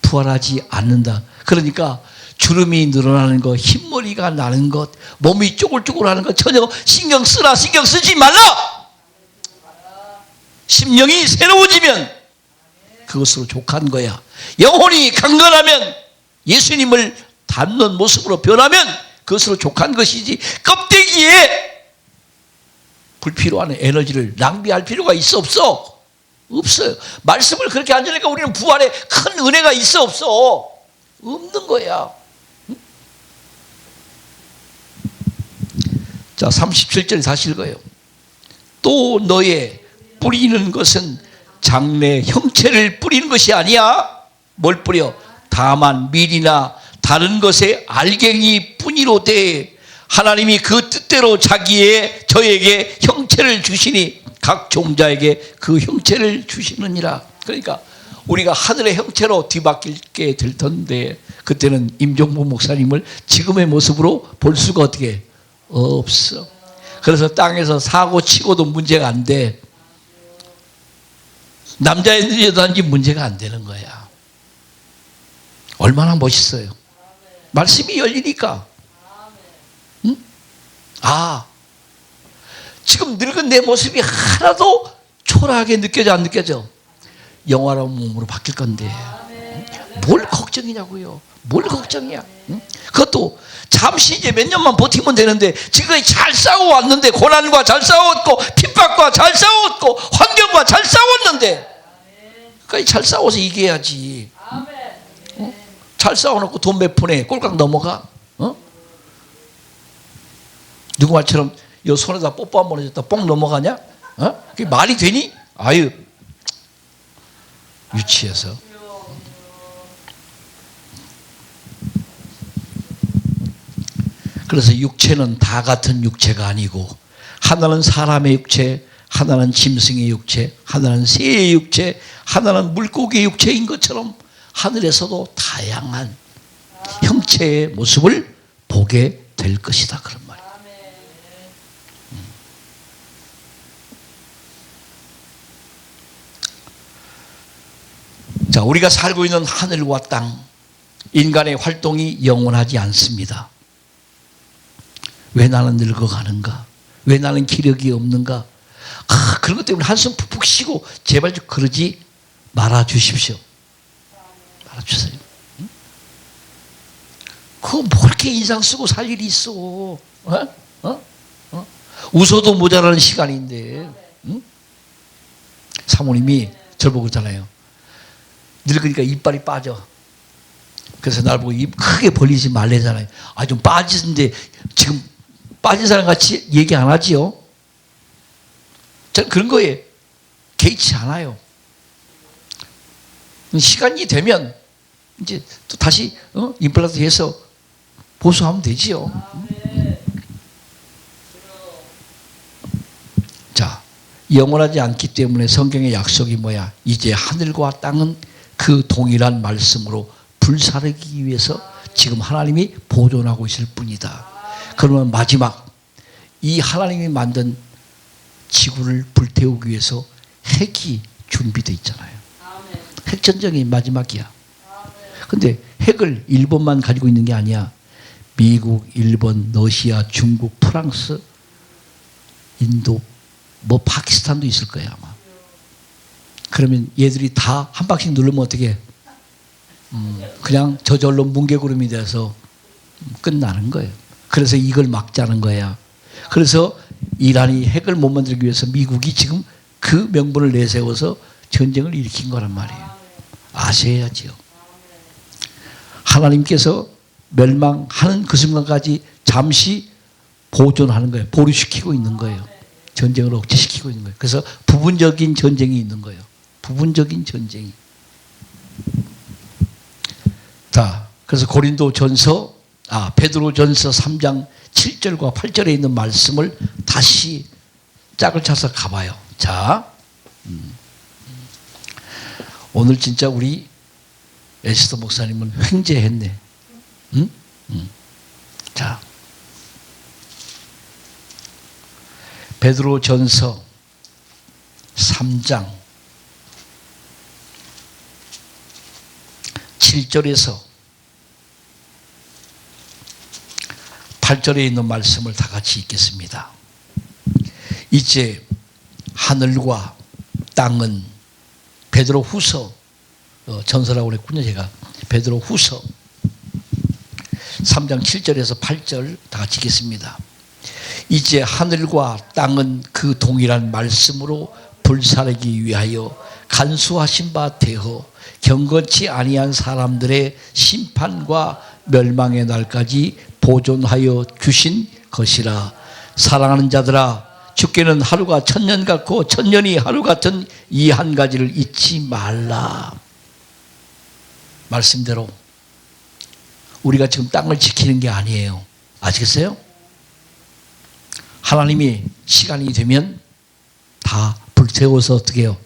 부활하지 않는다. 그러니까 주름이 늘어나는 것, 흰머리가 나는 것, 몸이 쪼글쪼글하는 것 전혀 신경 쓰라, 신경 쓰지 말라. 심령이 새로워지면 그것으로 족한 거야. 영혼이 강건하면, 예수님을 닮는 모습으로 변하면 그것으로 족한 것이지, 껍데기에 불필요한 에너지를 낭비할 필요가 있어 없어? 없어요. 말씀을 그렇게 안 들으니까 우리는 부활에 큰 은혜가 있어 없어? 없는 거야. 자, 37절 다시 읽어요. 또 너의 뿌리는 것은 장래 형체를 뿌리는 것이 아니야. 뭘 뿌려? 다만 밀이나 다른 것의 알갱이 뿐이로되 하나님이 그 뜻대로 저에게 형체를 주시니 각 종자에게 그 형체를 주시느니라. 그러니까 우리가 하늘의 형체로 뒤바뀌게 될 텐데, 그때는 임종부 목사님을 지금의 모습으로 볼 수가 어떻게 없어. 그래서 땅에서 사고 치고도 문제가 안 돼. 남자인지 여자인지 문제가 안 되는 거야. 얼마나 멋있어요. 말씀이 열리니까. 응? 아, 지금 늙은 내 모습이 하나도 초라하게 느껴져 안 느껴져? 영화로운 몸으로 바뀔 건데 뭘 걱정이냐고요. 뭘 걱정이야? 응? 그것도 잠시 이제 몇 년만 버티면 되는데 지금까지 잘 싸워왔는데, 고난과 잘 싸웠고 핍박과 잘 싸웠고 환경과 잘 싸웠는데, 그러니까 잘 싸워서 이겨야지. 응? 잘 싸워놓고 돈 몇 푼에 꼴깍 넘어가? 어? 누구 말처럼 요 손에다 뽀뽀 한 번 해줬다 뽕 넘어가냐? 어? 그게 말이 되니? 아유, 유치해서. 그래서 육체는 다 같은 육체가 아니고, 하나는 사람의 육체, 하나는 짐승의 육체, 하나는 새의 육체, 하나는 물고기의 육체인 것처럼 하늘에서도 다양한 형체의 모습을 보게 될 것이다, 그런 말이에요. 자, 우리가 살고 있는 하늘과 땅, 인간의 활동이 영원하지 않습니다. 왜 나는 늙어가는가? 왜 나는 기력이 없는가? 그런 것 때문에 한숨 푹푹 쉬고 제발 좀 그러지 말아 주십시오. 말아 주세요. 응? 그거 뭐 이렇게 인상 쓰고 살 일이 있어? 웃어도 모자라는 시간인데. 응? 사모님이 저를 보고 그러잖아요. 늙으니까 이빨이 빠져. 그래서 날 보고 입 크게 벌리지 말래잖아요. 아, 좀 빠지는데 지금 빠진 사람 같이 얘기 안 하지요? 저는 그런 거에 개의치 않아요. 시간이 되면 이제 또 다시 임플란트 해서 보수하면 되지요. 자, 영원하지 않기 때문에 성경의 약속이 뭐야? 이제 하늘과 땅은 그 동일한 말씀으로 불사르기 위해서 지금 하나님이 보존하고 있을 뿐이다. 그러면 마지막, 이 하나님이 만든 지구를 불태우기 위해서 핵이 준비되어 있잖아요. 핵전쟁이 마지막이야. 근데 핵을 일본만 가지고 있는 게 아니야. 미국, 일본, 러시아, 중국, 프랑스, 인도, 뭐 파키스탄도 있을 거야 아마. 그러면 얘들이 다 한 방씩 누르면 어떻게? 그냥 저절로 뭉게구름이 돼서 끝나는 거예요. 그래서 이걸 막자는 거야. 그래서 이란이 핵을 못 만들기 위해서 미국이 지금 그 명분을 내세워서 전쟁을 일으킨 거란 말이에요. 아셔야지요. 하나님께서 멸망하는 그 순간까지 잠시 보존하는 거예요. 보류시키고 있는 거예요. 전쟁을 억제시키고 있는 거예요. 그래서 부분적인 전쟁이 있는 거예요. 부분적인 전쟁이. 자, 그래서 베드로전서 3장 7절과 8절에 있는 말씀을 다시 짝을 차서 가봐요. 자, 오늘 진짜 우리 에스더 목사님은 횡재했네. 응? 자, 베드로전서 3장 7절에서 8절에 있는 말씀을 다 같이 읽겠습니다. 이제 하늘과 땅은, 베드로 후서 전서라고 그랬군요. 제가 베드로 후서 3장 7절에서 8절 다 같이 읽겠습니다. 이제 하늘과 땅은 그 동일한 말씀으로 불사르기 위하여 간수하신 바 되어 경건치 아니한 사람들의 심판과 멸망의 날까지 보존하여 주신 것이라. 사랑하는 자들아, 주께는 하루가 천년 같고 천년이 하루 같은 이 한 가지를 잊지 말라. 말씀대로 우리가 지금 땅을 지키는 게 아니에요. 아시겠어요? 하나님이 시간이 되면 다 불태워서 어떻게 해요?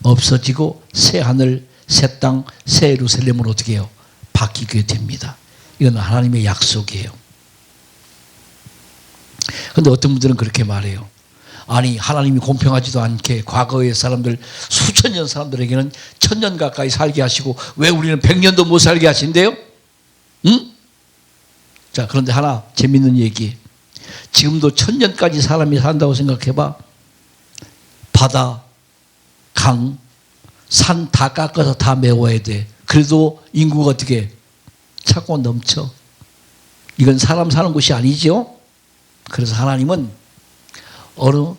없어지고 새 하늘, 새 땅, 새 예루살렘으로 어떻게 해요? 바뀌게 됩니다. 이건 하나님의 약속이에요. 그런데 어떤 분들은 그렇게 말해요. 아니, 하나님이 공평하지도 않게 과거의 사람들, 수천 년 사람들에게는 천년 가까이 살게 하시고 왜 우리는 100년도 못 살게 하신대요? 응? 자, 그런데 하나 재밌는 얘기. 지금도 1000년까지 사람이 산다고 생각해봐. 바다, 강, 산 다 깎아서 다 메워야 돼. 그래도 인구가 어떻게 차고 넘쳐. 이건 사람 사는 곳이 아니죠. 그래서 하나님은 어느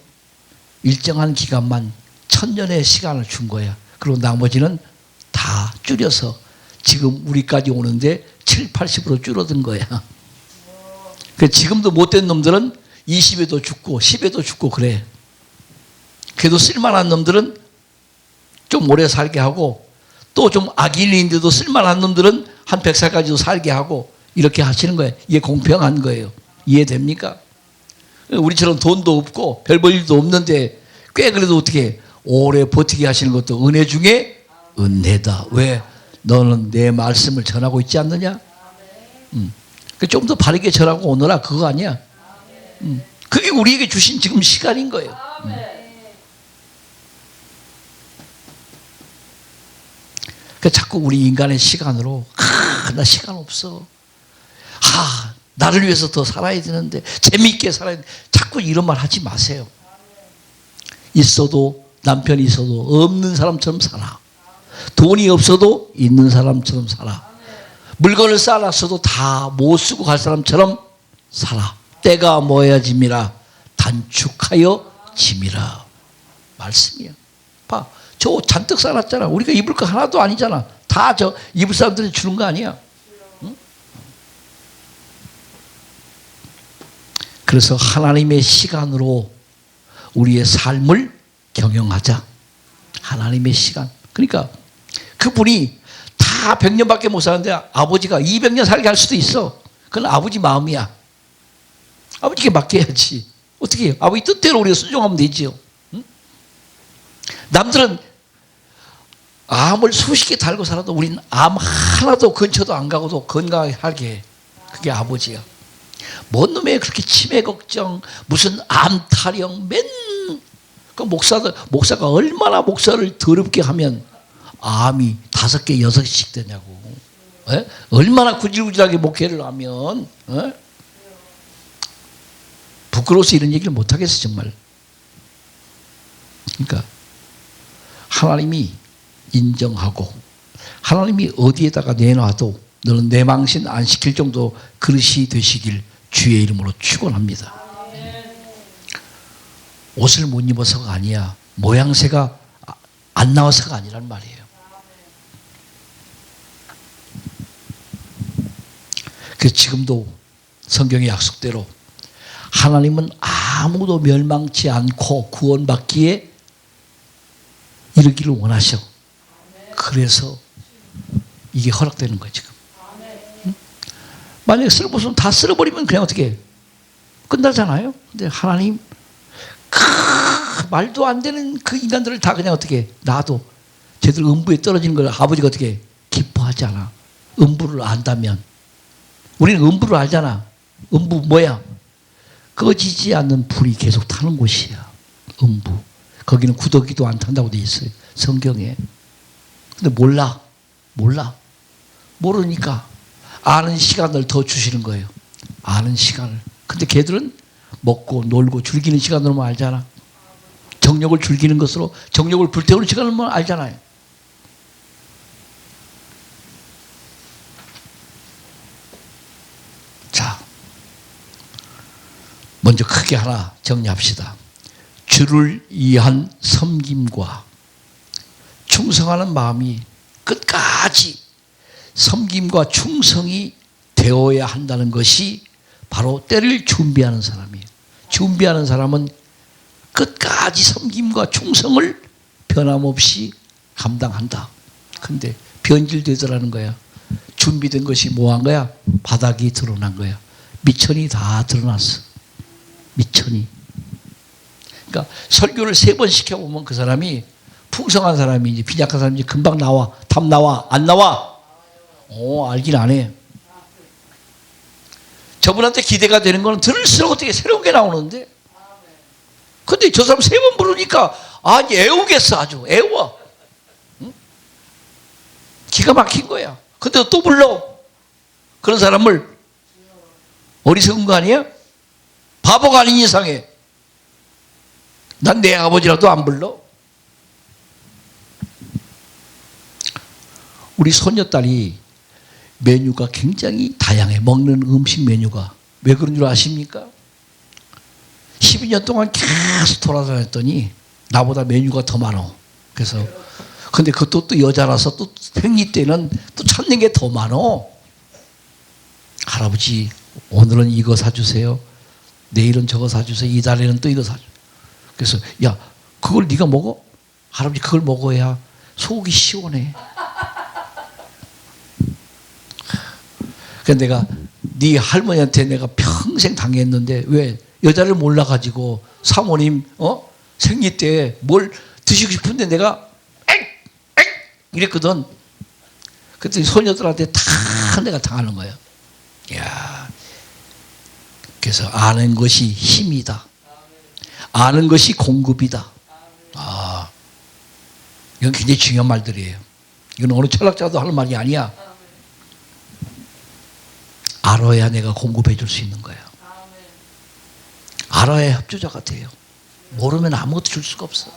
일정한 기간만 1000년의 시간을 준 거야. 그리고 나머지는 다 줄여서 지금 우리까지 오는데 7, 80으로 줄어든 거야. 지금도 못된 놈들은 20에도 죽고 10에도 죽고 그래. 그래도 쓸만한 놈들은 좀 오래 살게 하고 또 좀 악인인데도 쓸만한 놈들은 한 100살까지도 살게 하고 이렇게 하시는 거예요. 이게 공평한 거예요. 이해됩니까? 우리처럼 돈도 없고 별 볼 일도 없는데 꽤 그래도 어떻게 오래 버티게 하시는 것도 은혜 중에 은혜다. 왜? 너는 내 말씀을 전하고 있지 않느냐? 좀 더 바르게 전하고 오너라 그거 아니야. 그게 우리에게 주신 지금 시간인 거예요. 자꾸 우리 인간의 시간으로 나 시간 없어. 나를 위해서 더 살아야 되는데 재미있게 살아야 되는데 자꾸 이런 말 하지 마세요. 있어도 남편이 있어도 없는 사람처럼 살아. 돈이 없어도 있는 사람처럼 살아. 물건을 쌓아놨어도 다 못 쓰고 갈 사람처럼 살아. 때가 모여야 짐이라 단축하여 짐이라. 말씀이야. 봐. 저 옷 잔뜩 쌓아놨잖아. 우리가 입을 거 하나도 아니잖아. 다 저 입을 사람들이 주는 거 아니야. 응? 그래서 하나님의 시간으로 우리의 삶을 경영하자. 하나님의 시간. 그러니까 그분이 다 100년밖에 못 사는데 아버지가 200년 살게 할 수도 있어. 그건 아버지 마음이야. 아버지께 맡겨야지. 어떻게 해요? 아버지 뜻대로 우리가 순종하면 되지요. 응? 남들은 암을 수십 개 달고 살아도 우리는 암 하나도 근처도 안 가고도 건강하게 해. 그게 아버지야. 뭔 놈의 그렇게 치매 걱정, 무슨 암 타령, 그 목사가 얼마나 목사를 더럽게 하면 암이 5개, 6개씩 되냐고. 에? 얼마나 구질구질하게 목회를 하면, 에? 부끄러워서 이런 얘기를 못하겠어, 정말. 그러니까, 하나님이 인정하고, 하나님이 어디에다가 내놔도 너는 내 망신 안 시킬 정도 그릇이 되시길 주의 이름으로 축원합니다. 옷을 못 입어서가 아니야. 모양새가 안 나와서가 아니란 말이에요. 그래서 지금도 성경의 약속대로 하나님은 아무도 멸망치 않고 구원받기에 이르기를 원하셔. 그래서 이게 허락되는 거야 지금. 응? 만약에 쓸모없으면 다 쓸어버리면 그냥 어떻게 해? 끝나잖아요. 근데 하나님 말도 안 되는 그 인간들을 다 그냥 어떻게 해? 놔도 쟤들 음부에 떨어지는 걸 아버지가 어떻게 해? 기뻐하지 않아. 음부를 안다면. 우리는 음부를 알잖아. 음부 뭐야? 꺼지지 않는 불이 계속 타는 곳이야. 음부. 거기는 구더기도 안 탄다고 돼 있어요. 성경에. 근데 몰라. 모르니까 아는 시간을 더 주시는 거예요. 아는 시간을. 근데 걔들은 먹고 놀고 즐기는 시간으로만 알잖아. 정욕을 즐기는 것으로 정욕을 불태우는 시간으로만 알잖아요. 자, 먼저 크게 하나 정리합시다. 주를 위한 섬김과 충성하는 마음이 끝까지 섬김과 충성이 되어야 한다는 것이 바로 때를 준비하는 사람이에요. 준비하는 사람은 끝까지 섬김과 충성을 변함없이 감당한다. 근데 변질되더라는 거야. 준비된 것이 뭐한 거야? 바닥이 드러난 거야. 미천이 다 드러났어. 미천이. 그러니까 설교를 3번 시켜보면 그 사람이 풍성한 사람인지 빈약한 사람인지 금방 나와. 답 나와. 안 나와? 알긴 안 해. 저분한테 기대가 되는 거는 들을수록 어떻게 새로운 게 나오는데. 근데 저 사람 3번 부르니까 애우겠어. 아주 애워. 응? 기가 막힌 거야. 근데 또 불러. 그런 사람을 어리석은 거 아니야? 바보가 아닌 이상해. 난 내 아버지라도 안 불러. 우리 손녀딸이 메뉴가 굉장히 다양해. 먹는 음식 메뉴가. 왜 그런 줄 아십니까? 12년 동안 계속 돌아다녔더니 나보다 메뉴가 더 많어. 그래서 근데 그것도 또 여자라서 또 생리 때는 또 찾는 게 더 많어. 할아버지 오늘은 이거 사주세요. 내일은 저거 사주세요. 이달에는 또 이거 사주세요. 그래서 야 그걸 네가 먹어? 할아버지 그걸 먹어야 속이 시원해. 그래서 내가 네 할머니한테 내가 평생 당했는데 왜 여자를 몰라가지고 사모님 생리 때 뭘 드시고 싶은데 내가 엥 이랬거든. 그랬더니 소녀들한테 다 내가 당하는 거예요. 야, 그래서 아는 것이 힘이다. 아는 것이 공급이다. 아, 이건 굉장히 중요한 말들이에요. 이건 어느 철학자도 하는 말이 아니야. 알아야 내가 공급해 줄 수 있는 거예요. 알아야 협조자가 돼요. 모르면 아무것도 줄 수가 없어.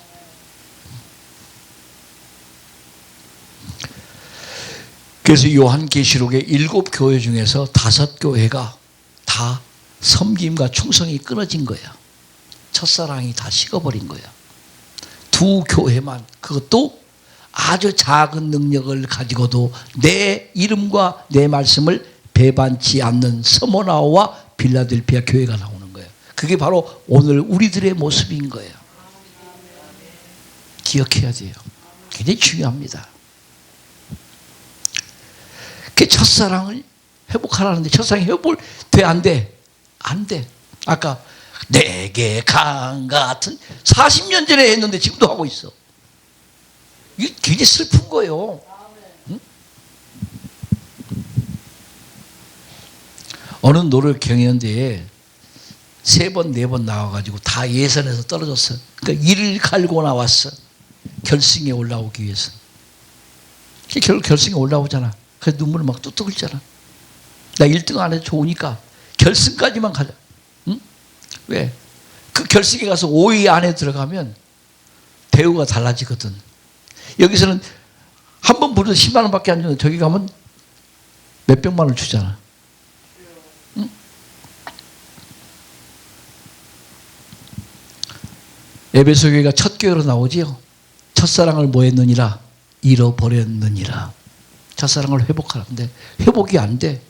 그래서 요한계시록의 7교회 중에서 5교회가 다 섬김과 충성이 끊어진 거야. 첫사랑이 다 식어버린 거야. 2교회만, 그것도 아주 작은 능력을 가지고도 내 이름과 내 말씀을 배반치 않는 스모나와 빌라델피아 교회가 나오는 거예요. 그게 바로 오늘 우리들의 모습인 거예요. 기억해야 돼요. 굉장히 중요합니다. 그 첫사랑을 회복하라는데 첫사랑이 회복 돼? 안 돼? 안 돼. 아까 내게 강 같은 40년 전에 했는데 지금도 하고 있어. 이게 굉장히 슬픈 거예요. 응? 어느 노래 경연대에 3번, 4번 나와가지고 다 예선에서 떨어졌어. 그러니까 이를 갈고 나왔어. 결승에 올라오기 위해서. 결국 결승에 올라오잖아. 그래서 눈물을 막 뚝뚝 흘잖아. 나 1등 안 해도 좋으니까 결승까지만 가자. 응? 왜? 그 결승에 가서 5위 안에 들어가면 대우가 달라지거든. 여기서는 한 번 부르도 10만 원밖에 안 주는데 저기 가면 몇백만 원 주잖아. 응? 에베소 교회가 첫 교회로 나오지요. 첫사랑을 뭐 했느니라? 잃어버렸느니라. 첫사랑을 회복하라. 근데 회복이 안 돼.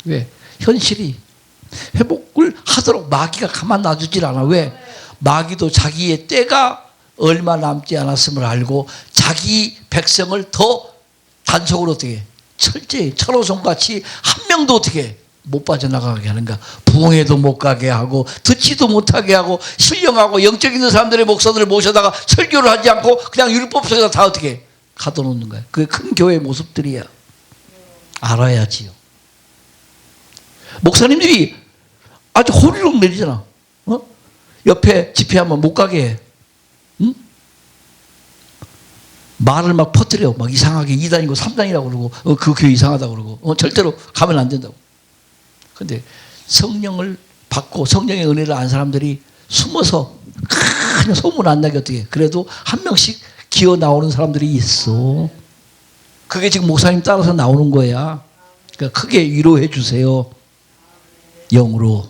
왜? 현실이 회복을 하도록 마귀가 가만 놔주질 않아. 왜? 마귀도 자기의 때가 얼마 남지 않았음을 알고 자기 백성을 더 단속으로 어떻게 철저히 철호성같이 한 명도 어떻게 못 빠져나가게 하는가. 부흥회도 못 가게 하고 듣지도 못하게 하고 신령하고 영적 있는 사람들의 목사들을 모셔다가 설교를 하지 않고 그냥 율법서에다 다 어떻게 가둬놓는 거야. 그게 큰 교회의 모습들이야. 알아야지요. 목사님들이 아주 호리록 내리잖아. 옆에 집회하면 못 가게 해. 응? 말을 막 퍼뜨려. 막 이상하게 2단이고 3단이라고 그러고 그 교회 이상하다고 그러고 절대로 가면 안 된다고. 근데 성령을 받고 성령의 은혜를 안 사람들이 숨어서 그냥 소문 안 나게 어떻게 해. 그래도 한 명씩 기어 나오는 사람들이 있어. 그게 지금 목사님 따라서 나오는 거야. 그러니까 크게 위로해 주세요. 영으로.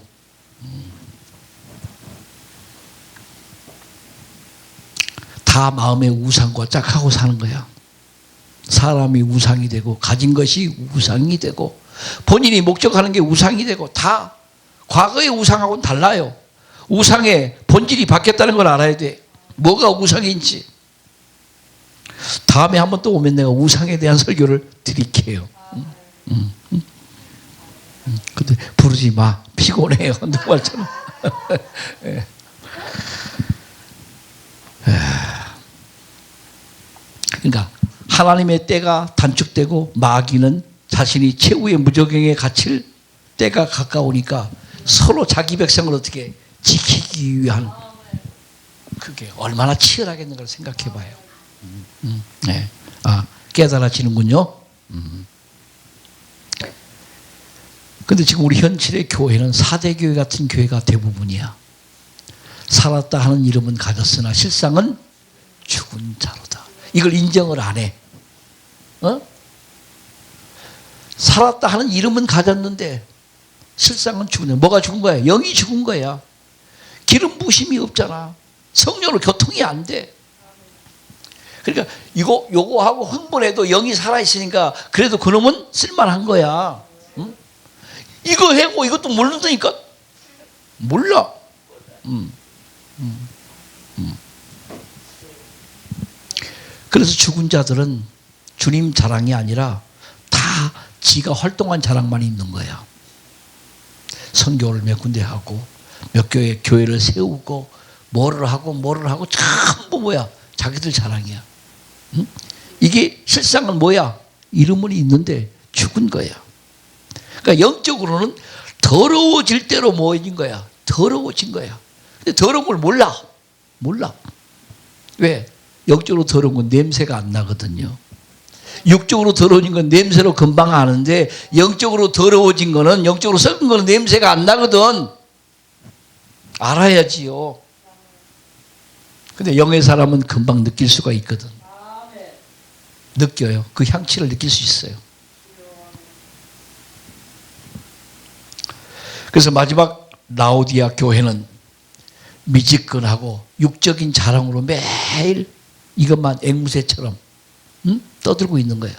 다 마음의 우상과 짝하고 사는 거야. 사람이 우상이 되고 가진 것이 우상이 되고 본인이 목적하는 게 우상이 되고 다 과거의 우상하고는 달라요. 우상의 본질이 바뀌었다는 걸 알아야 돼. 뭐가 우상인지. 다음에 한번 또 오면 내가 우상에 대한 설교를 드릴게요. 근데 부르지 마. 피곤해요. 누가 말처럼. 네. 그러니까 하나님의 때가 단축되고 마귀는 자신이 최후의 무적행에 갇힐 때가 가까우니까 서로 자기 백성을 어떻게 지키기 위한 그게 얼마나 치열하겠는가를 생각해 봐요. 네. 아, 깨달아지는군요. 근데 지금 우리 현실의 교회는 4대 교회 같은 교회가 대부분이야. 살았다 하는 이름은 가졌으나 실상은 죽은 자로다. 이걸 인정을 안 해. 살았다 하는 이름은 가졌는데 실상은 죽은 거야. 뭐가 죽은 거야? 영이 죽은 거야. 기름 부심이 없잖아. 성령으로 교통이 안 돼. 그러니까 요거하고 흥분해도 영이 살아있으니까 그래도 그놈은 쓸만한 거야. 응? 이거 해고 이것도 모른다니까. 몰라. 그래서 죽은 자들은 주님 자랑이 아니라 다 지가 활동한 자랑만 있는 거야. 선교를 몇 군데 하고 몇 교회를 세우고 뭐를 하고 전부 뭐야? 자기들 자랑이야. 응? 이게 실상은 뭐야? 이름은 있는데 죽은 거야. 그러니까 영적으로는 더러워질 대로 모여진 거야. 더러워진 거야. 근데 더러운 걸 몰라. 왜? 영적으로 더러운 건 냄새가 안 나거든요. 육적으로 더러워진 건 냄새로 금방 아는데 영적으로 더러워진 거는, 영적으로 썩은 거는 냄새가 안 나거든. 알아야지요. 근데 영의 사람은 금방 느낄 수가 있거든. 느껴요. 그 향취를 느낄 수 있어요. 그래서 마지막 라오디아 교회는 미지근하고 육적인 자랑으로 매일 이것만 앵무새처럼 떠들고 있는 거야.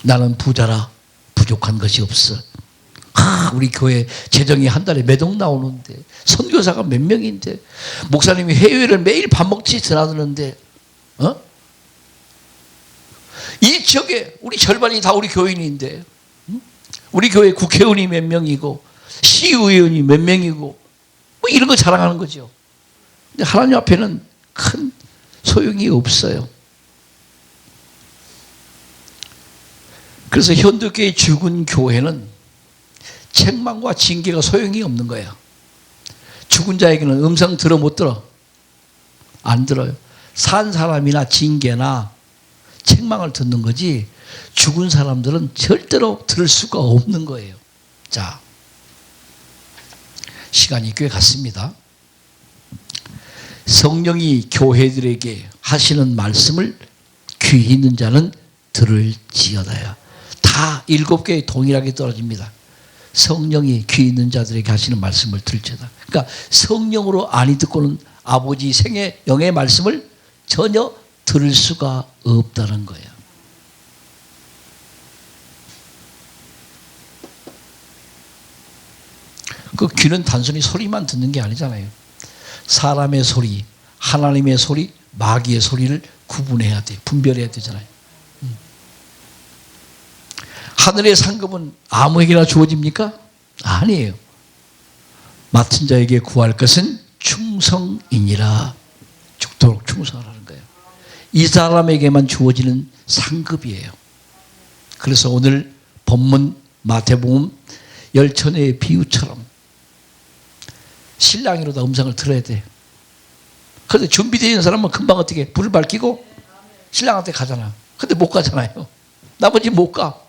나는 부자라 부족한 것이 없어. 우리 교회 재정이 한 달에 몇 억 나오는데, 선교사가 몇 명인데, 목사님이 해외를 매일 밥 먹지 드나드는데, 이 지역에 우리 절반이 다 우리 교인인데, 우리 교회 국회의원이 몇 명이고 시의원이 몇 명이고 뭐 이런 거 자랑하는 거죠. 근데 하나님 앞에는 큰 소용이 없어요. 그래서 현대교회의 죽은 교회는 책망과 징계가 소용이 없는 거예요. 죽은 자에게는 음성 들어 못 들어? 안 들어요. 산 사람이나 징계나 책망을 듣는 거지 죽은 사람들은 절대로 들을 수가 없는 거예요. 자, 시간이 꽤 갔습니다. 성령이 교회들에게 하시는 말씀을 귀 있는 자는 들을지어다야. 다 7개에 동일하게 떨어집니다. 성령이 귀 있는 자들에게 하시는 말씀을 들을지어다. 그러니까 성령으로 아니 듣고는 아버지 생의 영의 말씀을 전혀 들을 수가 없다는 거예요. 그 귀는 단순히 소리만 듣는 게 아니잖아요. 사람의 소리, 하나님의 소리, 마귀의 소리를 구분해야 돼. 분별해야 되잖아요. 하늘의 상급은 아무에게나 주어집니까? 아니에요. 맡은 자에게 구할 것은 충성이니라. 죽도록 충성하라는 거예요. 이 사람에게만 주어지는 상급이에요. 그래서 오늘 본문 마태복음 열처녀의 비유처럼 신랑이로다 음성을 들어야 돼. 그런데 준비되어 있는 사람은 금방 어떻게 불을 밝히고 신랑한테 가잖아. 근데 못 가잖아요. 나머지 못 가.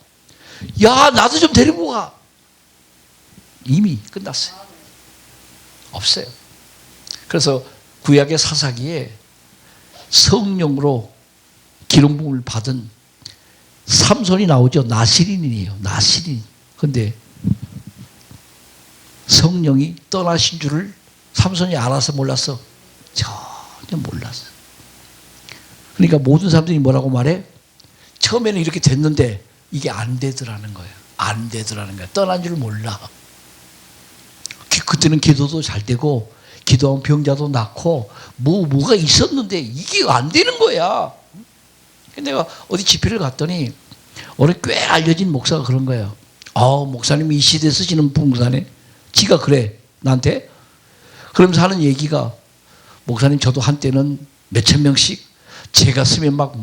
야, 나도 좀 데리고 가. 이미 끝났어요. 없어요. 그래서 구약의 사사기에 성령으로 기름 부음을 받은 삼손이 나오죠. 나시린이에요. 나시린. 근데 성령이 떠나신 줄을 삼손이 알아서 몰랐어? 전혀 몰랐어. 그러니까 모든 사람들이 뭐라고 말해? 처음에는 이렇게 됐는데 이게 안 되더라는 거예요. 안 되더라는 거야. 떠난 줄 몰라. 그때는 기도도 잘 되고 기도하면 병자도 낫고 뭐가 있었는데 이게 안 되는 거야. 내가 어디 집회를 갔더니 어느 꽤 알려진 목사가 그런 거예요. 목사님이 이 시대에 쓰시는 봉사네. 지가 그래 나한테. 그러면서 하는 얘기가, 목사님 저도 한때는 몇천 명씩 제가 쓰면 막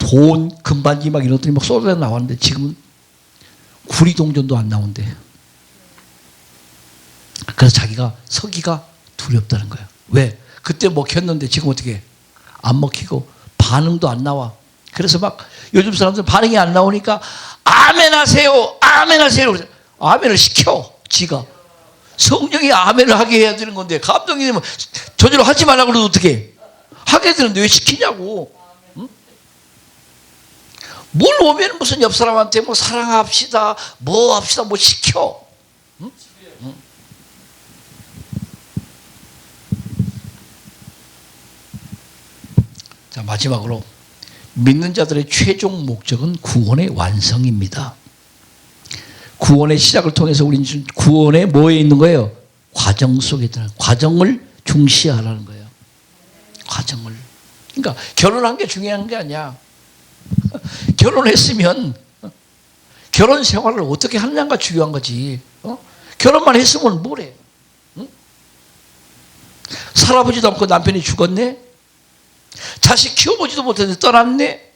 돈 금반지 막 이런 것들이 막 쏟아져 나왔는데 지금은 구리동전도 안 나온대. 그래서 자기가 서기가 두렵다는 거예요. 왜? 그때 먹혔는데 지금 어떻게 안 먹히고 반응도 안 나와. 그래서 막 요즘 사람들 반응이 안 나오니까 아멘 하세요, 아멘 하세요. 아멘을 시켜. 지가 성령이 아멘을 하게 해야 되는 건데 감독님은 저절로 하지 말라고 그러면 어떻게 하게 되는데 왜 시키냐고. 응? 뭘 오면 무슨 옆 사람한테 뭐 사랑합시다, 뭐 합시다, 뭐 시켜. 응? 응? 자, 마지막으로 믿는 자들의 최종 목적은 구원의 완성입니다. 구원의 시작을 통해서 우리는 구원의 뭐에 있는 거예요? 과정 속에 있는 과정을 중시하라는 거예요. 과정을. 그러니까 결혼한 게 중요한 게 아니야. 결혼했으면 결혼 생활을 어떻게 하느냐가 중요한 거지. 결혼만 했으면 뭐래? 응? 살아보지도 않고 남편이 죽었네? 자식 키워보지도 못했는데 떠났네?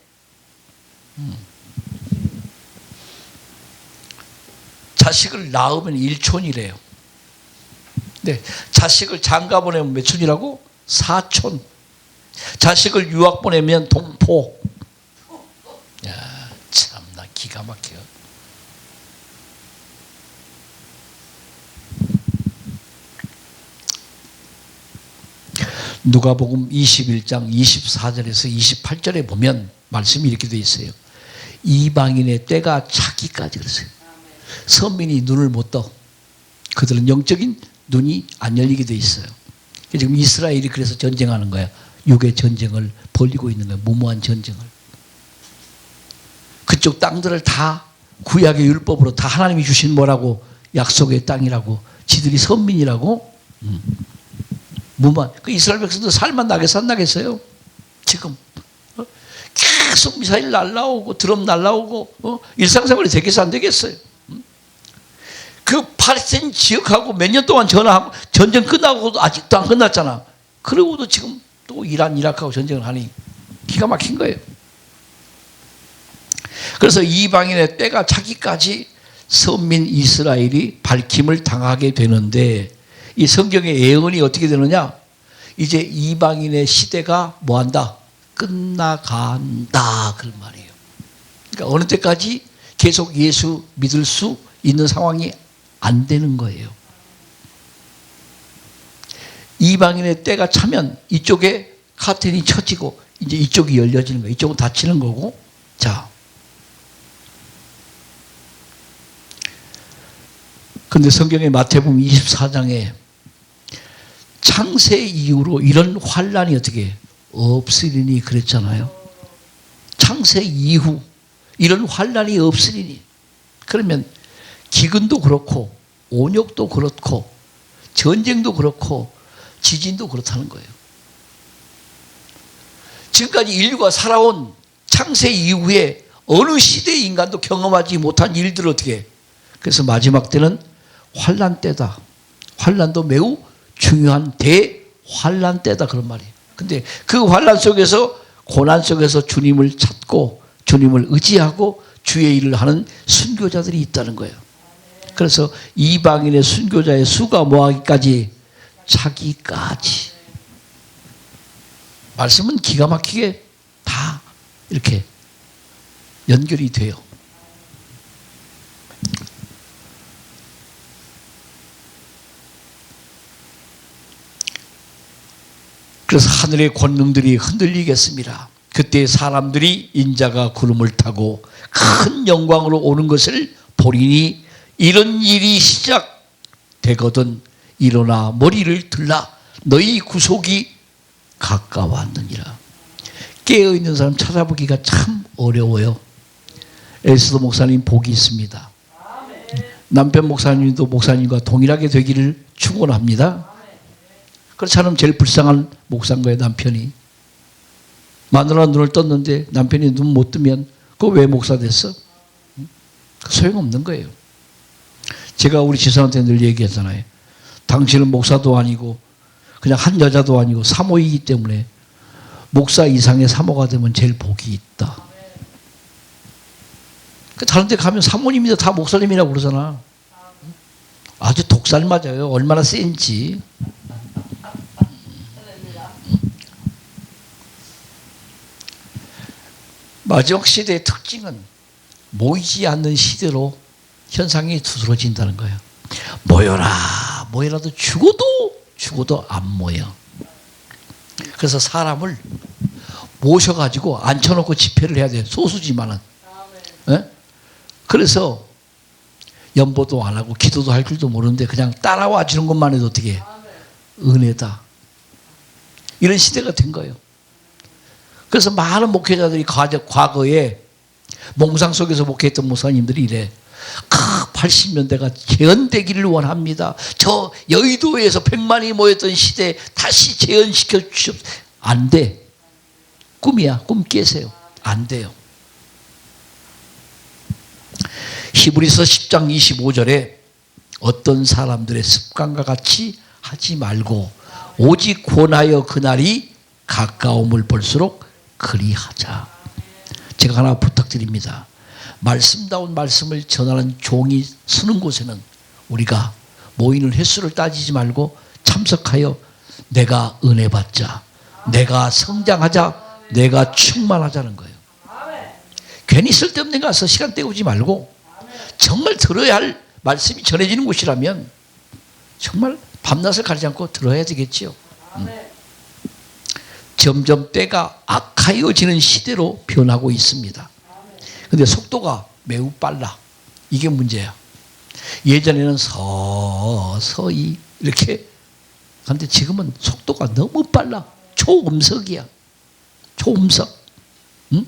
자식을 낳으면 1촌이래요. 네, 자식을 장가 보내면 몇 촌이라고? 4촌. 자식을 유학 보내면 동포. 야, 참나 기가 막혀. 누가복음 21장 24절에서 28절에 보면 말씀이 이렇게 되어 있어요. 이방인의 때가 차기까지 그랬어요. 선민이 눈을 못 떠. 그들은 영적인 눈이 안 열리게 되어 있어요. 지금 이스라엘이 그래서 전쟁하는 거야. 육의 전쟁을 벌이고 있는 거야. 무모한 전쟁을. 그쪽 땅들을 다 구약의 율법으로 다 하나님이 주신 뭐라고? 약속의 땅이라고. 지들이 선민이라고. 무모한. 그 이스라엘 백성도 살만 나게 산나겠어요. 지금 계속 미사일 날라오고 드럼 날라오고 일상생활이 되겠어 안 되겠어요. 그 팔레스타인 지역하고 몇 년 동안 전화하고 전쟁 끝나고도 아직도 안 끝났잖아. 그러고도 지금 또 이란 이라크하고 전쟁을 하니 기가 막힌 거예요. 그래서 이방인의 때가 차기까지 선민 이스라엘이 밝힘을 당하게 되는데 이 성경의 예언이 어떻게 되느냐? 이제 이방인의 시대가 뭐한다? 끝나간다 그런 말이에요. 그러니까 어느 때까지 계속 예수 믿을 수 있는 상황이 안 되는 거예요. 이방인의 때가 차면 이쪽에 카텐이 쳐지고 이제 이쪽이 열려지는 거예요. 이쪽은 닫히는 거고. 자, 근데 성경의 마태복음 24장에 창세 이후로 이런 환란이 어떻게 없으리니 그랬잖아요. 창세 이후 이런 환란이 없으리니. 그러면 기근도 그렇고 온역도 그렇고 전쟁도 그렇고 지진도 그렇다는 거예요. 지금까지 인류가 살아온 창세 이후에 어느 시대의 인간도 경험하지 못한 일들을 어떻게 해. 그래서 마지막 때는 환란 때다. 환란도 매우 중요한 대환란 때다 그런 말이에요. 근데 그 환란 속에서 고난 속에서 주님을 찾고 주님을 의지하고 주의 일을 하는 순교자들이 있다는 거예요. 그래서 이방인의 순교자의 수가 뭐하기까지? 차기까지. 말씀은 기가 막히게 다 이렇게 연결이 돼요. 그래서 하늘의 권능들이 흔들리겠습니다. 그때 사람들이 인자가 구름을 타고 큰 영광으로 오는 것을 보리니 이런 일이 시작되거든 일어나 머리를 들라 너희 구속이 가까웠느니라. 깨어있는 사람 찾아보기가 참 어려워요. 에스더 목사님 복이 있습니다. 남편 목사님도 목사님과 동일하게 되기를 축원합니다. 그렇지 않으면 제일 불쌍한 목사인 거예요. 남편이 마누라 눈을 떴는데 남편이 눈 못 뜨면 그거 왜 목사 됐어? 소용없는 거예요. 제가 우리 지사한테 늘 얘기했잖아요. 당신은 목사도 아니고 그냥 한 여자도 아니고 사모이기 때문에 목사 이상의 사모가 되면 제일 복이 있다. 다른 데 가면 사모님이다 다 목사님이라고 그러잖아. 아주 독살 맞아요. 얼마나 센지. 마지막 시대의 특징은 모이지 않는 시대로 현상이 두드러진다는 거예요. 모여라 모여라도 죽어도 안 모여. 그래서 사람을 모셔가지고 앉혀놓고 집회를 해야 돼요. 소수지만은. 그래서 연보도 안 하고 기도도 할 줄도 모르는데 그냥 따라와 주는 것만 해도 어떻게 은혜다. 이런 시대가 된 거예요. 그래서 많은 목회자들이 과거에 몽상 속에서 목회했던 목사님들이 이래. 80년대가 재현되기를 원합니다. 저 여의도에서 100만이 모였던 시대 다시 재현시켜 주십시오. 안 돼. 꿈이야. 꿈 깨세요. 안 돼요. 히브리서 10장 25절에 어떤 사람들의 습관과 같이 하지 말고 오직 권하여 그날이 가까움을 볼수록 그리하자. 제가 하나 부탁드립니다. 말씀다운 말씀을 전하는 종이 서는 곳에는 우리가 모이는 횟수를 따지지 말고 참석하여 내가 은혜 받자, 내가 성장하자, 내가 충만하자는 거예요. 괜히 쓸데없는 데 가서 시간 때우지 말고 정말 들어야 할 말씀이 전해지는 곳이라면 정말 밤낮을 가리지 않고 들어야 되겠지요. 점점 때가 악하여지는 시대로 변하고 있습니다. 그런데 속도가 매우 빨라. 이게 문제야. 예전에는 서서히 이렇게 그런데 지금은 속도가 너무 빨라. 초음속이야. 초음속. 응?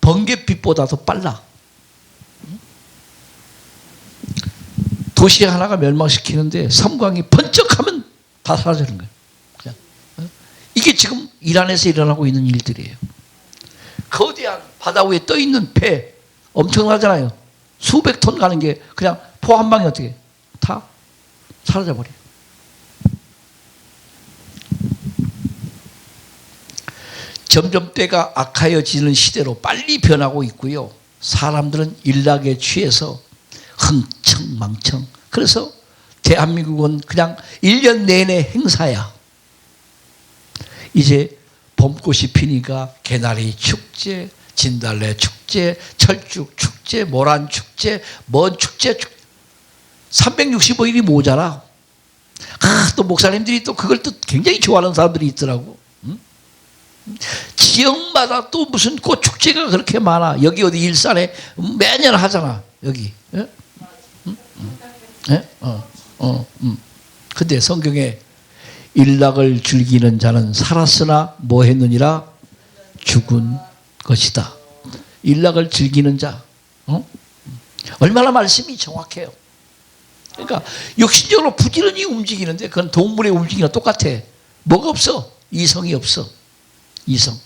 번갯빛보다도 빨라. 응? 도시 하나가 멸망시키는데 섬광이 번쩍하면 다 사라지는 거예요. 그냥. 이게 지금 이란에서 일어나고 있는 일들이에요. 거대한 바다 위에 떠 있는 배 엄청나잖아요. 수백 톤 가는 게 그냥 포 한 방에 어떻게 다 사라져 버려요. 점점 때가 악하여지는 시대로 빨리 변하고 있고요. 사람들은 일락에 취해서 흥청망청. 그래서 대한민국은 그냥 1년 내내 행사야. 이제 봄꽃이 피니까 개나리 축제, 진달래 축제, 철쭉 축제, 모란 축제, 뭔 축제 365일이 모자라. 또 목사님들이 또 그걸 또 굉장히 좋아하는 사람들이 있더라고. 지역마다 또 무슨 꽃 축제가 그렇게 많아. 여기 어디 일산에 매년 하잖아. 여기. 근데 성경에 일락을 즐기는 자는 살았으나 뭐 했느니라? 죽은 것이다. 일락을 즐기는 자. 얼마나 말씀이 정확해요. 그러니까 육신적으로 부지런히 움직이는데 그건 동물의 움직임이랑 똑같아. 뭐가 없어? 이성이 없어. 이성.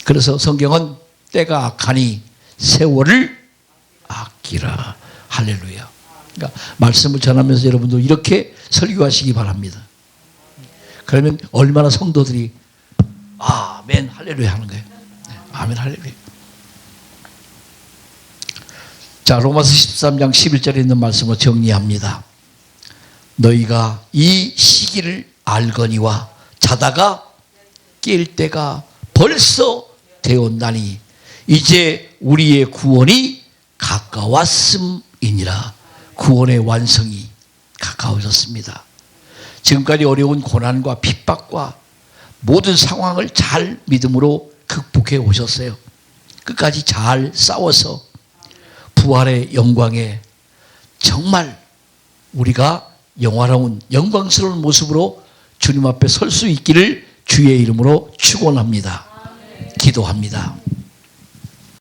그래서 성경은 때가 악하니 세월을 아끼라. 할렐루야. 그러니까 말씀을 전하면서 여러분도 이렇게 설교하시기 바랍니다. 그러면 얼마나 성도들이 아멘 할렐루야 하는 거예요. 아멘 할렐루야. 자, 로마서 13장 11절에 있는 말씀을 정리합니다. 너희가 이 시기를 알거니와 자다가 깰 때가 벌써 되었나니 이제 우리의 구원이 가까웠음이니라. 구원의 완성이 가까워졌습니다. 지금까지 어려운 고난과 핍박과 모든 상황을 잘 믿음으로 극복해 오셨어요. 끝까지 잘 싸워서 부활의 영광에 정말 우리가 영화로운 영광스러운 모습으로 주님 앞에 설 수 있기를 주의 이름으로 축원합니다. 기도합니다.